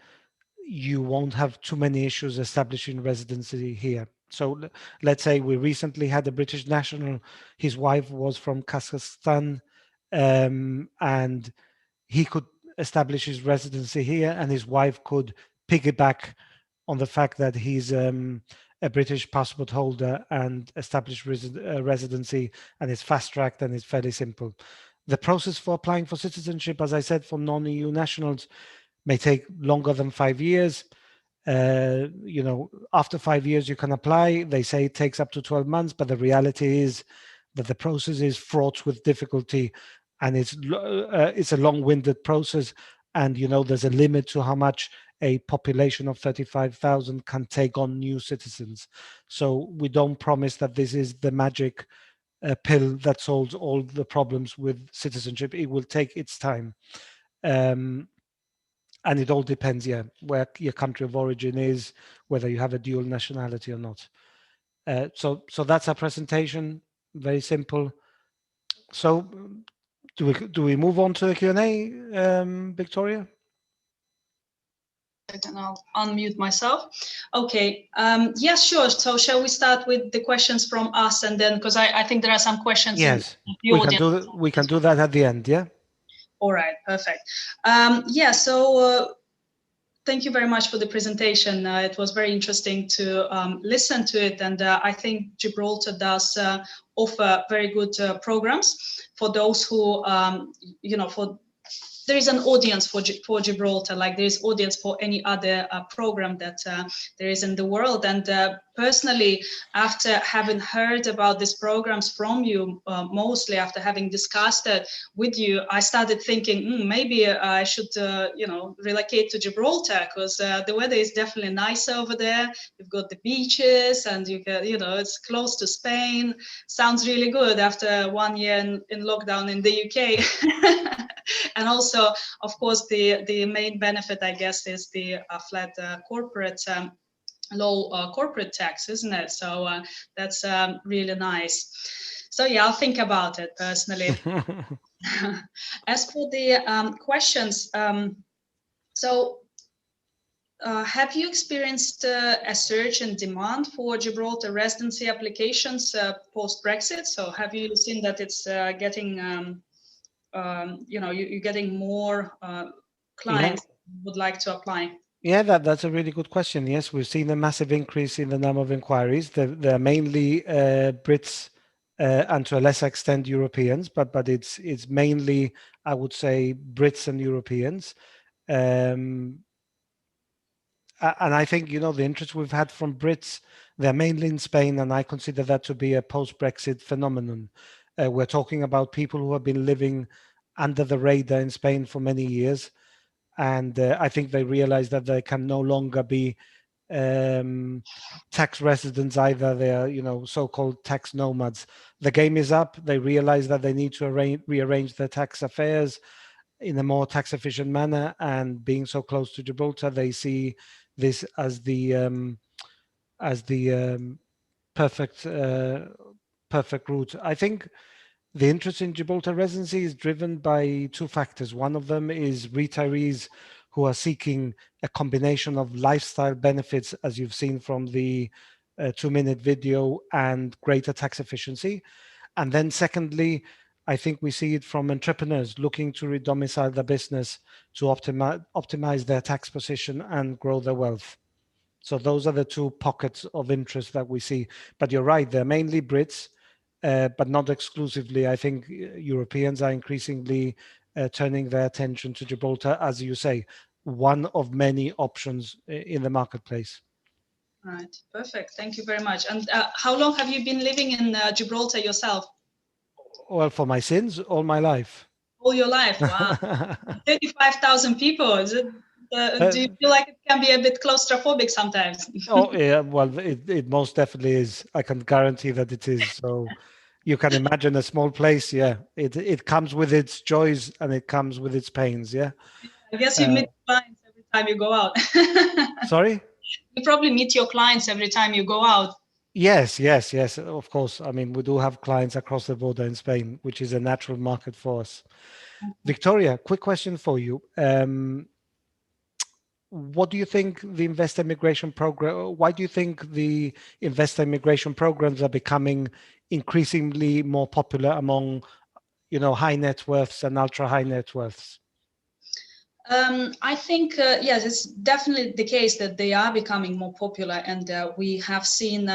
you won't have too many issues establishing residency here. So let's say we recently had a British national, his wife was from Kazakhstan, and he could establish his residency here, and his wife could piggyback on the fact that he's a British passport holder and establish residency, and it's fast-tracked and it's fairly simple. The process for applying for citizenship, as I said, for non-EU nationals may take longer than 5 years. After 5 years, you can apply. They say it takes up to 12 months, but the reality is that the process is fraught with difficulty. and it's a long-winded process, and there's a limit to how much a population of 35,000 can take on new citizens. So we don't promise that this is the magic pill that solves all the problems with citizenship. It will take its time. And it all depends, where your country of origin is, whether you have a dual nationality or not. So that's our presentation. Very simple. So do we move on to the Q&A, Victoria? And I'll unmute myself. Okay. Yes, sure. So shall we start with the questions from us, and then, because I think there are some questions. Yes, in the audience. we can do that at the end. Yeah. All right. Perfect. Yeah. So thank you very much for the presentation. It was very interesting to listen to it, and I think Gibraltar does offer very good programs for those who, there is an audience for Gibraltar, like there is audience for any other program that there is in the world. And personally, after having heard about these programs from you, mostly after having discussed it with you, I started thinking maybe I should, relocate to Gibraltar, because the weather is definitely nice over there. You've got the beaches, and you can, it's close to Spain. Sounds really good after 1 year in lockdown in the UK. And also, of course, the main benefit, I guess, is the flat corporate low corporate tax, isn't it? So that's really nice. So yeah, I'll think about it personally. As for the questions, have you experienced a surge in demand for Gibraltar residency applications post-Brexit? So have you seen that it's getting you're getting more clients who would like to apply? Yeah, that's a really good question. Yes, we've seen a massive increase in the number of inquiries. They're mainly Brits and to a lesser extent Europeans, but it's mainly, I would say, Brits and Europeans. And I think, the interest we've had from Brits, they're mainly in Spain, and I consider that to be a post-Brexit phenomenon. We're talking about people who have been living under the radar in Spain for many years. And I think they realize that they can no longer be tax residents either. They are, so-called tax nomads. The game is up. They realize that they need to rearrange their tax affairs in a more tax efficient manner. And being so close to Gibraltar, they see this as the perfect route. I think the interest in Gibraltar residency is driven by two factors. One of them is retirees who are seeking a combination of lifestyle benefits, as you've seen from the 2-minute video, and greater tax efficiency. And then secondly, I think we see it from entrepreneurs looking to redomicile their business to optimize their tax position and grow their wealth. So those are the two pockets of interest that we see. But you're right, they're mainly Brits, but not exclusively. I think Europeans are increasingly turning their attention to Gibraltar, as you say, one of many options in the marketplace. Right, perfect. Thank you very much. And how long have you been living in Gibraltar yourself? Well, for my sins, all my life. All your life, wow. 35,000 people. Is it? Do you feel like it can be a bit claustrophobic sometimes? Oh yeah, well, it most definitely is. I can guarantee that it is. So you can imagine a small place. Yeah, it comes with its joys and it comes with its pains. Yeah. I guess you meet clients every time you go out. Sorry? You probably meet your clients every time you go out. Yes, of course. I mean, we do have clients across the border in Spain, which is a natural market for us. Victoria, quick question for you. What do you think the investor immigration program, why do you think the investor immigration programs are becoming increasingly more popular among, high net worths and ultra high net worths? I think, yes, it's definitely the case that they are becoming more popular, and we have seen,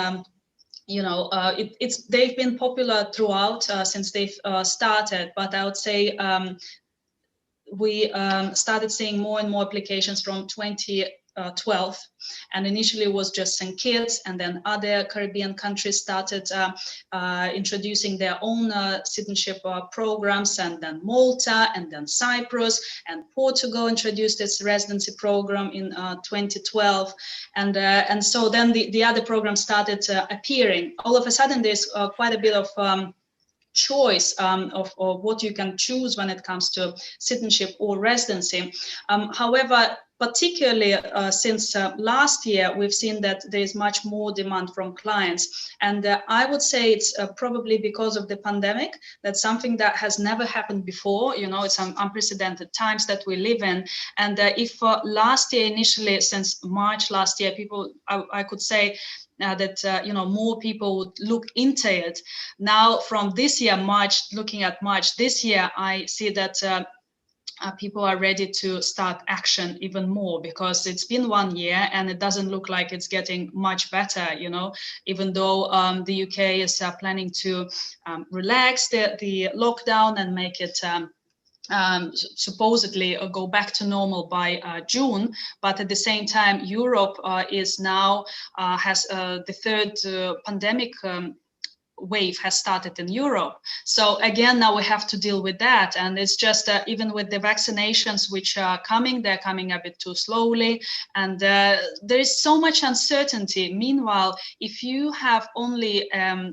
they've been popular throughout since they've started, but I would say we started seeing more and more applications from 20 12, and initially it was just St. Kitts, and then other Caribbean countries started introducing their own citizenship programs, and then Malta, and then Cyprus, and Portugal introduced its residency program in 2012, and so then the other programs started appearing. All of a sudden, there's quite a bit of choice of what you can choose when it comes to citizenship or residency. However, particularly since last year, we've seen that there is much more demand from clients. And I would say it's probably because of the pandemic. That's something that has never happened before. You know, it's unprecedented times that we live in. And if last year, initially, since March last year, people, I could say, that you know, more people would look into it. Now, from this year, looking at March this year, I see that people are ready to start action even more, because it's been 1 year and it doesn't look like it's getting much better. You know, even though the UK is planning to relax the lockdown and make it supposedly go back to normal by June, but at the same time, Europe is now has the third pandemic wave has started in Europe. So again, now we have to deal with that, and it's just even with the vaccinations which are coming, they're coming a bit too slowly, and there is so much uncertainty. Meanwhile, if you have only a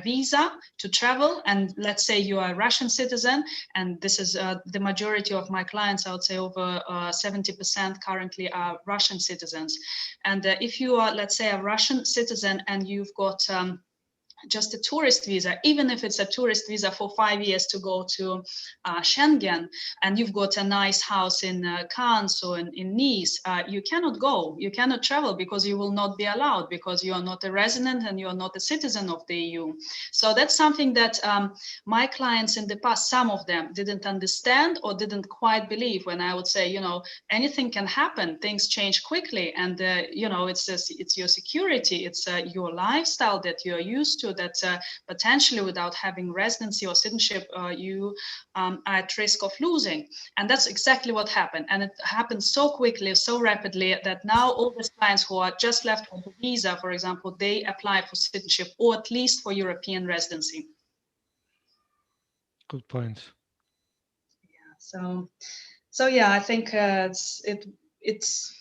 visa to travel, and let's say you are a Russian citizen, and this is the majority of my clients, I would say over 70% currently are Russian citizens. And if you are, let's say, a Russian citizen and you've got just a tourist visa, even if it's a tourist visa for 5 years to go to Schengen, and you've got a nice house in Cannes or in Nice, you cannot go, you cannot travel, because you will not be allowed, because you are not a resident and you are not a citizen of the EU. So that's something that my clients in the past, some of them didn't understand or didn't quite believe, when I would say, you know, anything can happen, things change quickly, and you know, it's your security, it's your lifestyle that you're used to, that potentially without having residency or citizenship, you are at risk of losing. And that's exactly what happened. And it happened so quickly, so rapidly, that now all these clients who are just left with a visa, for example, they apply for citizenship, or at least for European residency. Good point. Yeah. So yeah, I think it's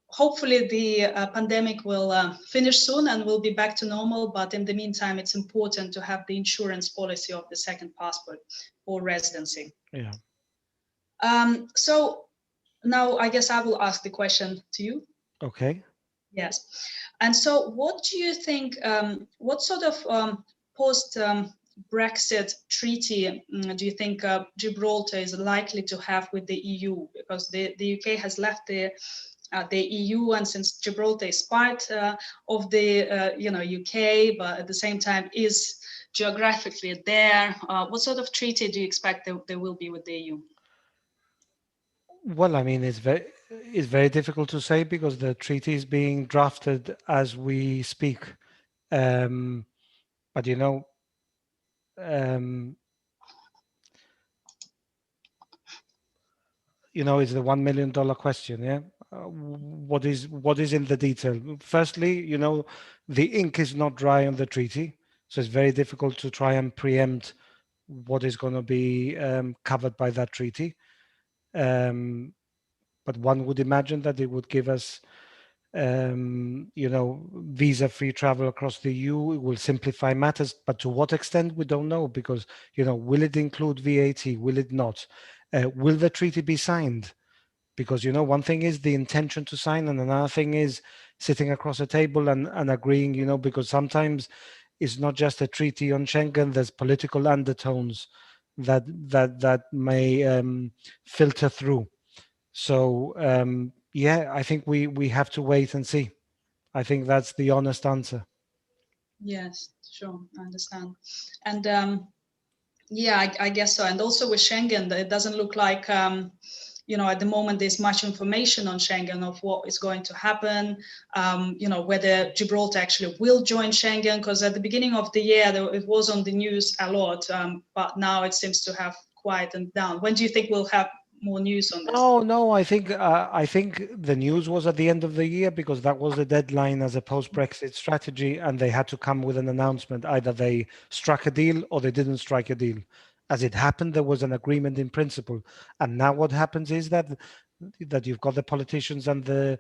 hopefully the pandemic will finish soon and we'll be back to normal. But in the meantime, it's important to have the insurance policy of the second passport for residency. Yeah. So now I guess I will ask the question to you. Okay. Yes. And so what do you think, what sort of post-Brexit treaty do you think Gibraltar is likely to have with the EU? Because the UK has left the EU, and since Gibraltar is part of the UK, but at the same time is geographically there, what sort of treaty do you expect there will be with the EU? Well, I mean, it's very difficult to say, because the treaty is being drafted as we speak. But you know, it's the $1 million question. Yeah. What is in the detail? Firstly, the ink is not dry on the treaty, so it's very difficult to try and preempt what is going to be covered by that treaty. But one would imagine that it would give us, visa-free travel across the EU. It will simplify matters, but to what extent, we don't know, because, will it include VAT? Will it not? Will the treaty be signed? Because, one thing is the intention to sign, and another thing is sitting across a table and agreeing, because sometimes it's not just a treaty on Schengen, there's political undertones that may filter through. So, I think we have to wait and see. I think that's the honest answer. Yes, sure, I understand. And I guess so. And also with Schengen, it doesn't look like at the moment there's much information on Schengen of what is going to happen, whether Gibraltar actually will join Schengen, because at the beginning of the year it was on the news a lot, but now it seems to have quietened down. When do you think we'll have more news on this? No. I think the news was at the end of the year, because that was the deadline as a post-Brexit strategy, and they had to come with an announcement. Either they struck a deal or they didn't strike a deal. As it happened, there was an agreement in principle, and now what happens is that you've got the politicians and the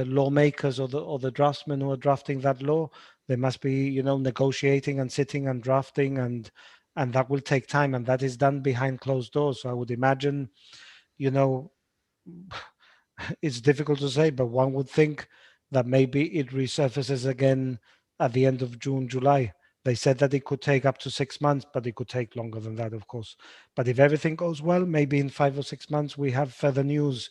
lawmakers or the draftsmen who are drafting that law. They must be, negotiating and sitting and drafting, and that will take time, and that is done behind closed doors. So I would imagine, it's difficult to say, but one would think that maybe it resurfaces again at the end of June, July. They said that it could take up to 6 months, but it could take longer than that, of course. But if everything goes well, maybe in 5 or 6 months, we have further news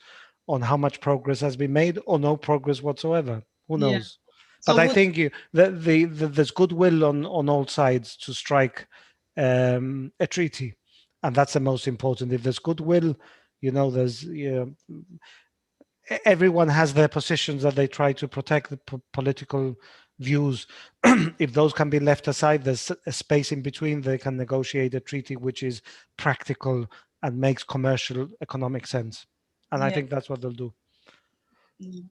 on how much progress has been made or no progress whatsoever. Who Yeah. knows? But I think there's goodwill on all sides to strike a treaty. And that's the most important. If there's goodwill, there's everyone has their positions that they try to protect the political views. If those can be left aside, there's a space in between. They can negotiate a treaty which is practical and makes commercial economic sense. And I think that's what they'll do. It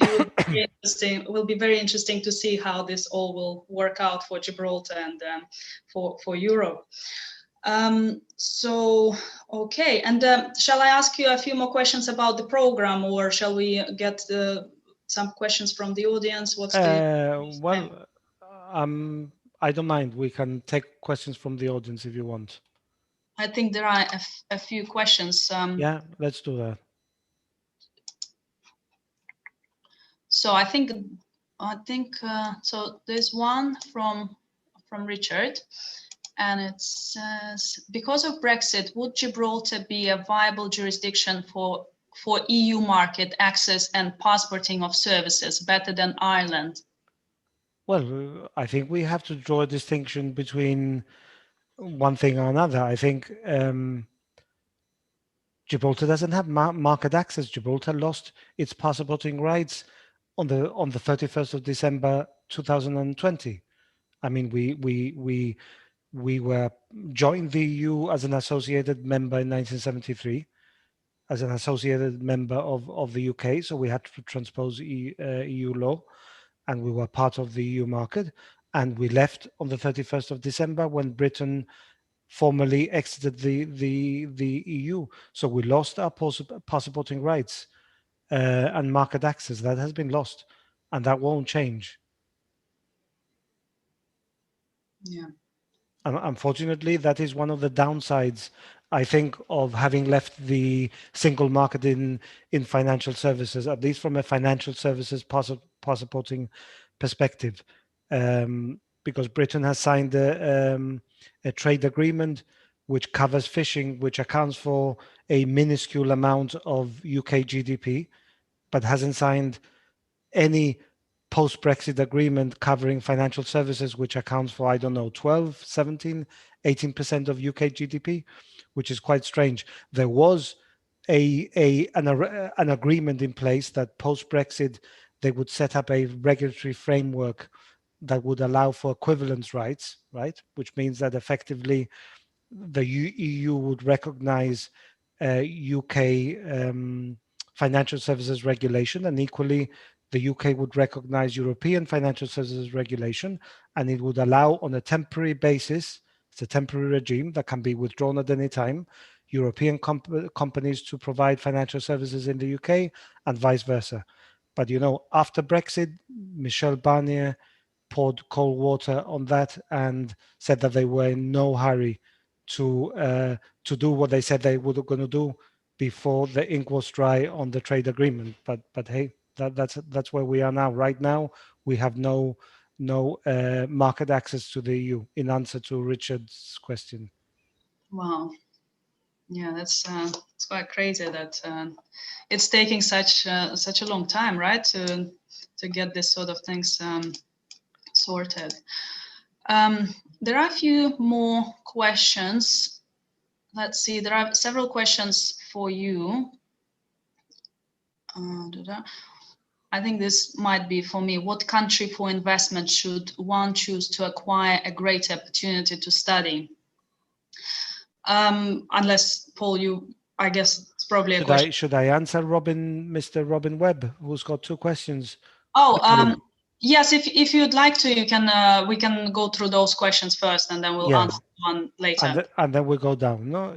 will be very interesting. It will be very interesting to see how this all will work out for Gibraltar and for Europe. Okay, and shall I ask you a few more questions about the program, or shall we get some questions from the audience? What's well, I don't mind. We can take questions from the audience if you want. I think there are a few questions. Yeah, let's do that. So I think so. There's one from Richard. And it says, because of Brexit, would Gibraltar be a viable jurisdiction for EU market access and passporting of services better than Ireland? Well, I think we have to draw a distinction between one thing or another. I think Gibraltar doesn't have market access. Gibraltar lost its passporting rights on the 31st of December 2020. I mean, we were joined the EU as an associated member in 1973, as an associated member of the UK. So we had to transpose EU law, and we were part of the EU market. And we left on the 31st of December when Britain formally exited the EU. So we lost our passporting rights and market access. That has been lost, and that won't change. Yeah. Unfortunately, that is one of the downsides, I think, of having left the single market in financial services, at least from a financial services passporting perspective, because Britain has signed a trade agreement which covers fishing, which accounts for a minuscule amount of UK GDP, but hasn't signed any post-Brexit agreement covering financial services, which accounts for, I don't know, 12, 17, 18% of UK GDP, which is quite strange. There was an agreement in place that post-Brexit, they would set up a regulatory framework that would allow for equivalence rights, right? Which means that effectively the EU would recognize UK financial services regulation, and equally the UK would recognize European financial services regulation, and it would allow on a temporary basis, it's a temporary regime that can be withdrawn at any time, European companies to provide financial services in the UK and vice versa. But after Brexit, Michel Barnier poured cold water on that and said that they were in no hurry to do what they said they were going to do before the ink was dry on the trade agreement. But hey, that's where we are now. Right now, we have no market access to the EU. In answer to Richard's question. Wow. Yeah, that's it's quite crazy that it's taking such a long time, right, to get this sort of things sorted. There are a few more questions. Let's see, there are several questions for you. I think this might be for me. What country for investment should one choose to acquire a great opportunity to study? Unless, Paul, I guess probably a question. Should I answer Mr. Robin Webb, who's got 2 questions? Oh, yes. If you'd like to, you can. We can go through those questions first, and then we'll answer one later. And then we'll go down. No,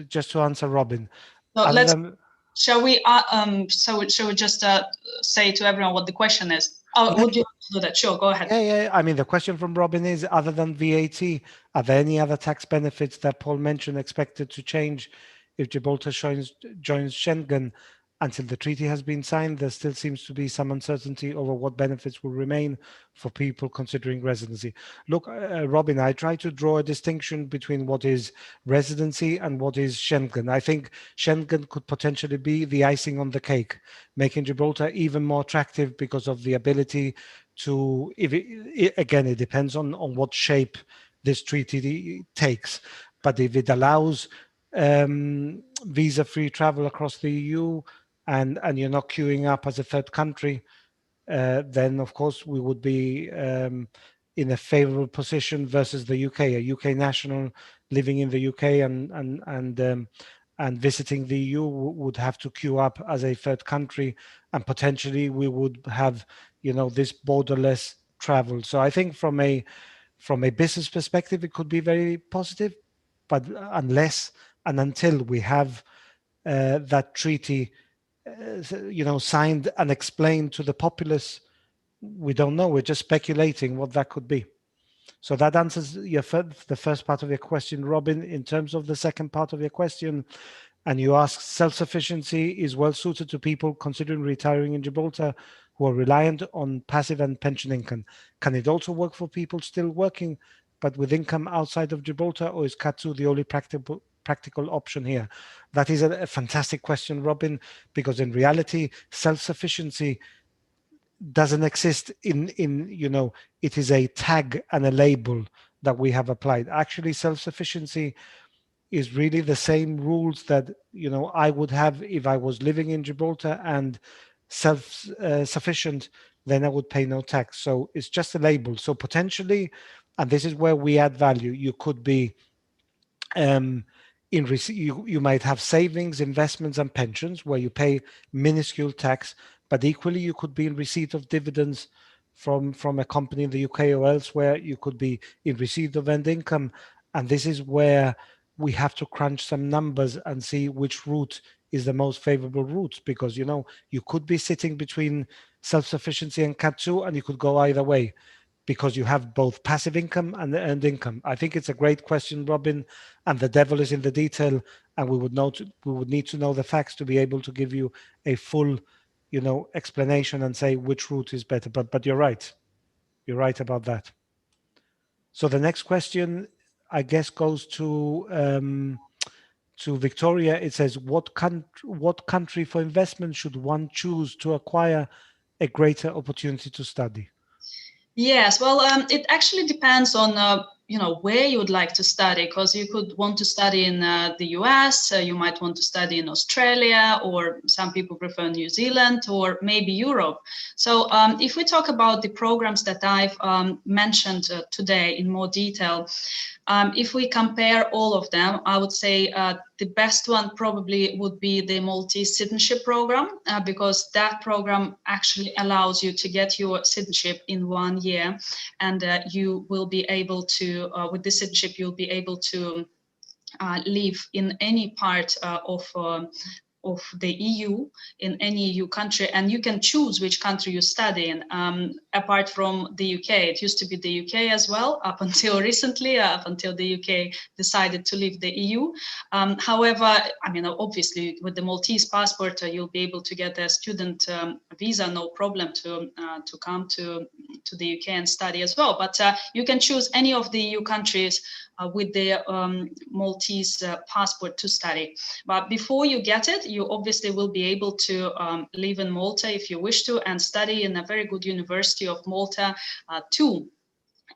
just to answer Robin. So shall we just say to everyone what the question is? Oh, would you do that? Sure, go ahead. Yeah. I mean, the question from Robin is, other than VAT, are there any other tax benefits that Paul mentioned expected to change if Gibraltar joins Schengen? Until the treaty has been signed, there still seems to be some uncertainty over what benefits will remain for people considering residency. Look, Robin, I try to draw a distinction between what is residency and what is Schengen. I think Schengen could potentially be the icing on the cake, making Gibraltar even more attractive because of the ability to, again, it depends on what shape this treaty takes. But if it allows visa-free travel across the EU, and you're not queuing up as a third country, then of course we would be in a favorable position versus the UK. A UK national living in the UK and visiting the EU would have to queue up as a third country, and potentially we would have, this borderless travel. So I think from a business perspective, it could be very positive, but unless and until we have that treaty signed and explained to the populace, we don't know. We're just speculating what that could be. So that answers the first part of your question, Robin. In terms of the second part of your question, and you ask, self-sufficiency is well suited to people considering retiring in Gibraltar who are reliant on passive and pension income. Can it also work for people still working but with income outside of Gibraltar, or is CAT2 the only practical option here? That is a fantastic question, Robin, because in reality, self-sufficiency doesn't exist in it is a tag and a label that we have applied. Actually, self-sufficiency is really the same rules that I would have if I was living in Gibraltar and self-sufficient, then I would pay no tax. So it's just a label. So potentially, and this is where we add value, you could be you might have savings, investments, and pensions where you pay minuscule tax, but equally you could be in receipt of dividends from a company in the UK or elsewhere. You could be in receipt of earned income, and this is where we have to crunch some numbers and see which route is the most favorable route, because you could be sitting between self-sufficiency and CAT2, and you could go either way, because you have both passive income and earned income. I think it's a great question, Robin, and the devil is in the detail, and we would need to know the facts to be able to give you a full, explanation and say which route is better. But you're right. You're right about that. So the next question, I guess, goes to Victoria. It says, what country for investment should one choose to acquire a greater opportunity to study? Yes, well, it actually depends on where you would like to study, because you could want to study in the US, you might want to study in Australia, or some people prefer New Zealand, or maybe Europe. So if we talk about the programs that I've mentioned today in more detail, if we compare all of them, I would say the best one probably would be the Maltese citizenship program, because that program actually allows you to get your citizenship in 1 year, and you will be able to, with this citizenship, you'll be able to live in any part of the EU, in any EU country, and you can choose which country you study in, apart from the UK. It used to be the UK as well, up until recently, up until the UK decided to leave the EU. However, I mean, obviously, with the Maltese passport, you'll be able to get a student visa, no problem, to come to the UK and study as well. But you can choose any of the EU countries with the Maltese passport to study. But before you get it, you obviously will be able to live in Malta if you wish to, and study in a very good University of Malta too,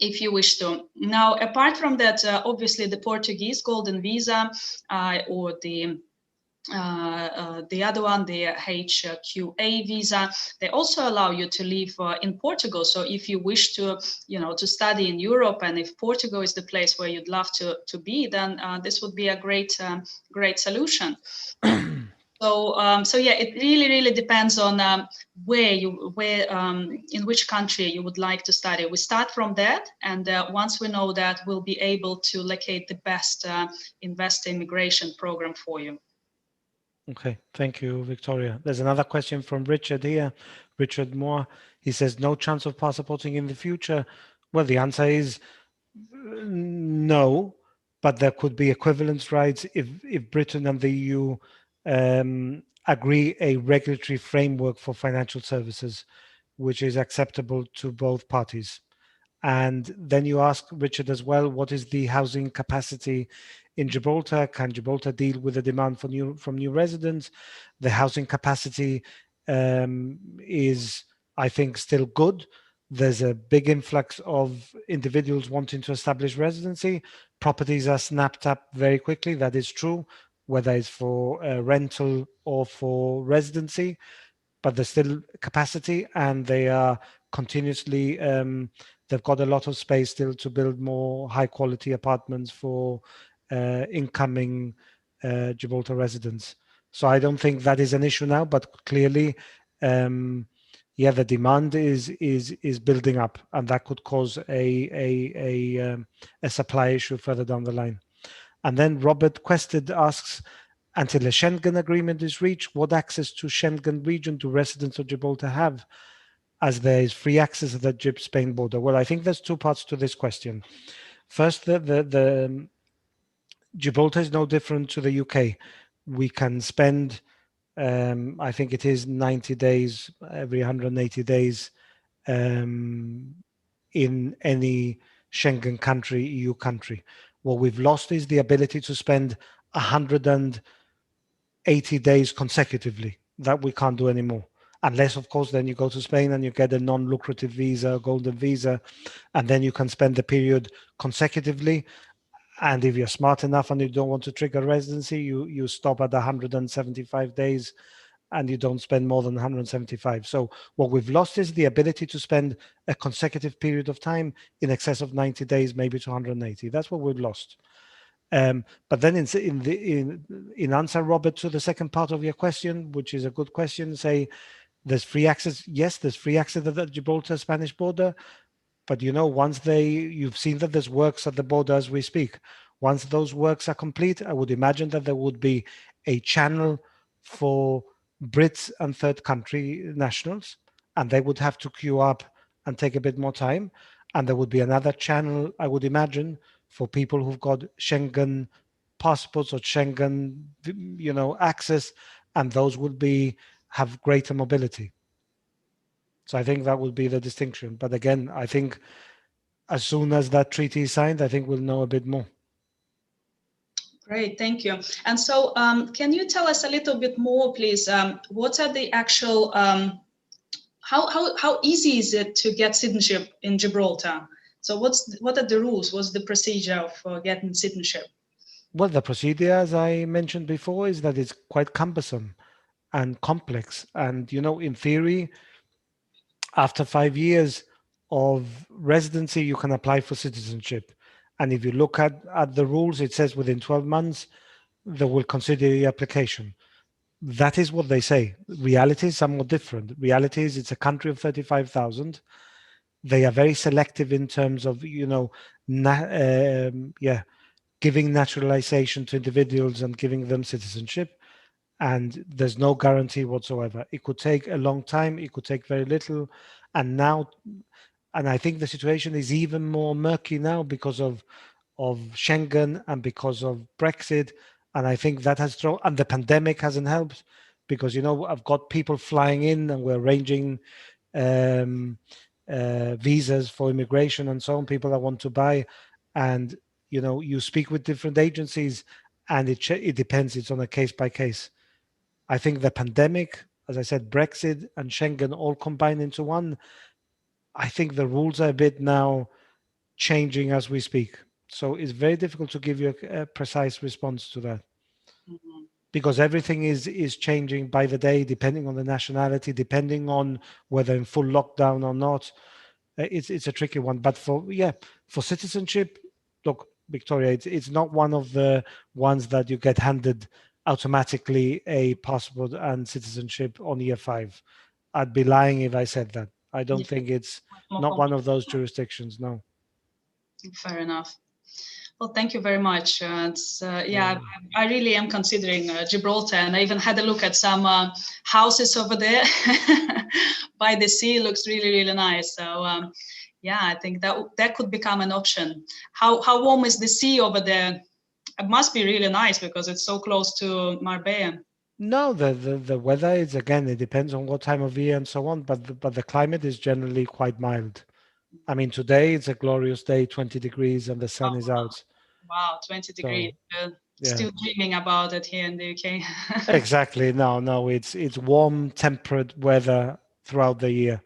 if you wish to. Now, apart from that, obviously the Portuguese golden visa or the other one, the HQA visa, they also allow you to live in Portugal. So if you wish to, to study in Europe, and if Portugal is the place where you'd love to be, then this would be a great solution. So yeah, it really depends on in which country you would like to study. We start from that, and once we know that, we'll be able to locate the best investor immigration program for you. Okay, thank you, Victoria. There's another question from Richard here, Richard Moore. He says, no chance of passporting in the future? Well, the answer is no, but there could be equivalence rights if Britain and the EU agree a regulatory framework for financial services, which is acceptable to both parties. And then you ask Richard as well, what is the housing capacity in Gibraltar? Can Gibraltar deal with the demand from new residents? The housing capacity is, I think, still good. There's a big influx of individuals wanting to establish residency. Properties are snapped up very quickly. That is true, whether it's for rental or for residency, but there's still capacity, and they are continuously they've got a lot of space still to build more high quality apartments for incoming Gibraltar residents. So I don't think that is an issue now, but clearly yeah, the demand is building up, and that could cause a supply issue further down the line. And then Robert Quested asks, until a Schengen agreement is reached, what access to Schengen region do residents of Gibraltar have, as there is free access at the Gib-Spain border? Well, I think there's two parts to this question. First, the Gibraltar is no different to the UK. We can spend, I think it is 90 days, every 180 days in any Schengen country, EU country. What we've lost is the ability to spend 180 days consecutively. That we can't do anymore. Unless, of course, then you go to Spain and you get a non-lucrative visa, a golden visa, and then you can spend the period consecutively. And if you're smart enough and you don't want to trigger residency, you stop at 175 days and you don't spend more than 175. So what we've lost is the ability to spend a consecutive period of time in excess of 90 days, maybe to 180. That's what we've lost. But then in answer, Robert, to the second part of your question, which is a good question, say there's free access. Yes, there's free access at the Gibraltar Spanish border. But you know, once you've seen that there's works at the border as we speak. Once those works are complete, I would imagine that there would be a channel for Brits and third country nationals, and they would have to queue up and take a bit more time. And there would be another channel, I would imagine, for people who've got Schengen passports or Schengen, access, and those would have greater mobility. So I think that would be the distinction. But again, I think as soon as that treaty is signed, I think we'll know a bit more. Great, thank you. And so can you tell us a little bit more, please? What are the actual, how easy is it to get citizenship in Gibraltar? So what are the rules? What's the procedure for getting citizenship? Well, the procedure, as I mentioned before, is that it's quite cumbersome and complex. And, in theory, after 5 years of residency, you can apply for citizenship. And if you look at the rules, it says within 12 months, they will consider the application. That is what they say. Reality is somewhat different. Reality is it's a country of 35,000. They are very selective in terms of, giving naturalization to individuals and giving them citizenship. And there's no guarantee whatsoever. It could take a long time. It could take very little. And I think the situation is even more murky now because of Schengen and because of Brexit. And I think that and the pandemic hasn't helped because, I've got people flying in and we're arranging visas for immigration and so on, people that want to buy. And, you speak with different agencies and it depends. It's on a case by case. I think the pandemic, as I said, Brexit and Schengen all combined into one. I think the rules are a bit now changing as we speak. So it's very difficult to give you a precise response to that. Mm-hmm. Because everything is changing by the day, depending on the nationality, depending on whether in full lockdown or not. It's a tricky one. But for citizenship, look, Victoria, it's not one of the ones that you get handed automatically a passport and citizenship on year 5. I'd be lying if I said that. I don't think it's not one of those jurisdictions, no. Fair enough. Well, thank you very much. Yeah, I really am considering Gibraltar, and I even had a look at some houses over there by the sea. It looks really, really nice. So yeah, I think that could become an option. How warm is the sea over there? It must be really nice because it's so close to Marbella. No, the weather is, again, it depends on what time of year and so on, but the climate is generally quite mild. I mean, today it's a glorious day, 20 degrees, and the sun is out. Wow, 20 degrees. So, yeah. Still dreaming about it here in the UK. Exactly. No, it's warm, temperate weather throughout the year.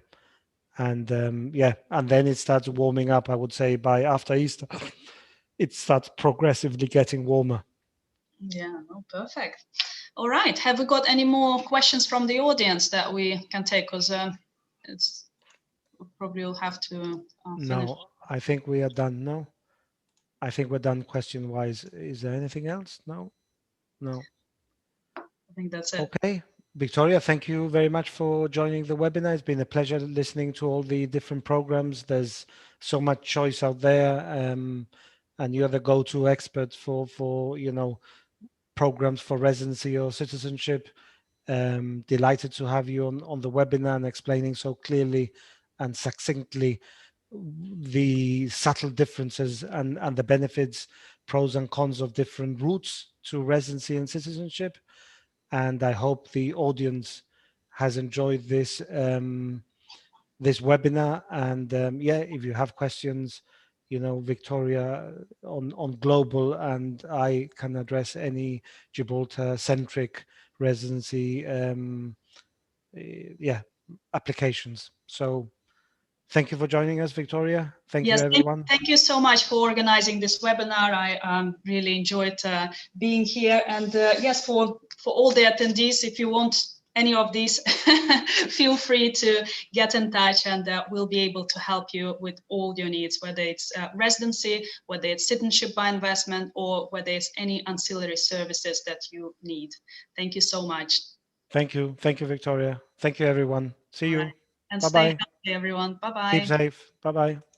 And yeah, and then it starts warming up, I would say, by after Easter. It starts progressively getting warmer. Yeah, no, perfect. All right. Have we got any more questions from the audience that we can take? Because it's probably will have to finish. No, I think we are done. No, I think we're done question-wise. Is there anything else? No. I think that's it. Okay. Victoria, thank you very much for joining the webinar. It's been a pleasure listening to all the different programs. There's so much choice out there, and you're the go-to expert for programs for residency or citizenship. Delighted to have you on the webinar and explaining so clearly and succinctly the subtle differences and the benefits, pros and cons of different routes to residency and citizenship. And I hope the audience has enjoyed this this webinar. And yeah, if you have questions, Victoria on global, and I can address any Gibraltar-centric residency yeah, applications. So thank you for joining us, Victoria. Thank you, everyone. Thank you so much for organizing this webinar. I really enjoyed being here. And yes, for all the attendees, if you want any of these, feel free to get in touch, and we'll be able to help you with all your needs, whether it's residency, whether it's citizenship by investment, or whether it's any ancillary services that you need. Thank you so much. Thank you. Thank you, Victoria. Thank you, everyone. See you. And Bye-bye. stay healthy, everyone. Bye-bye. Keep safe. Bye-bye.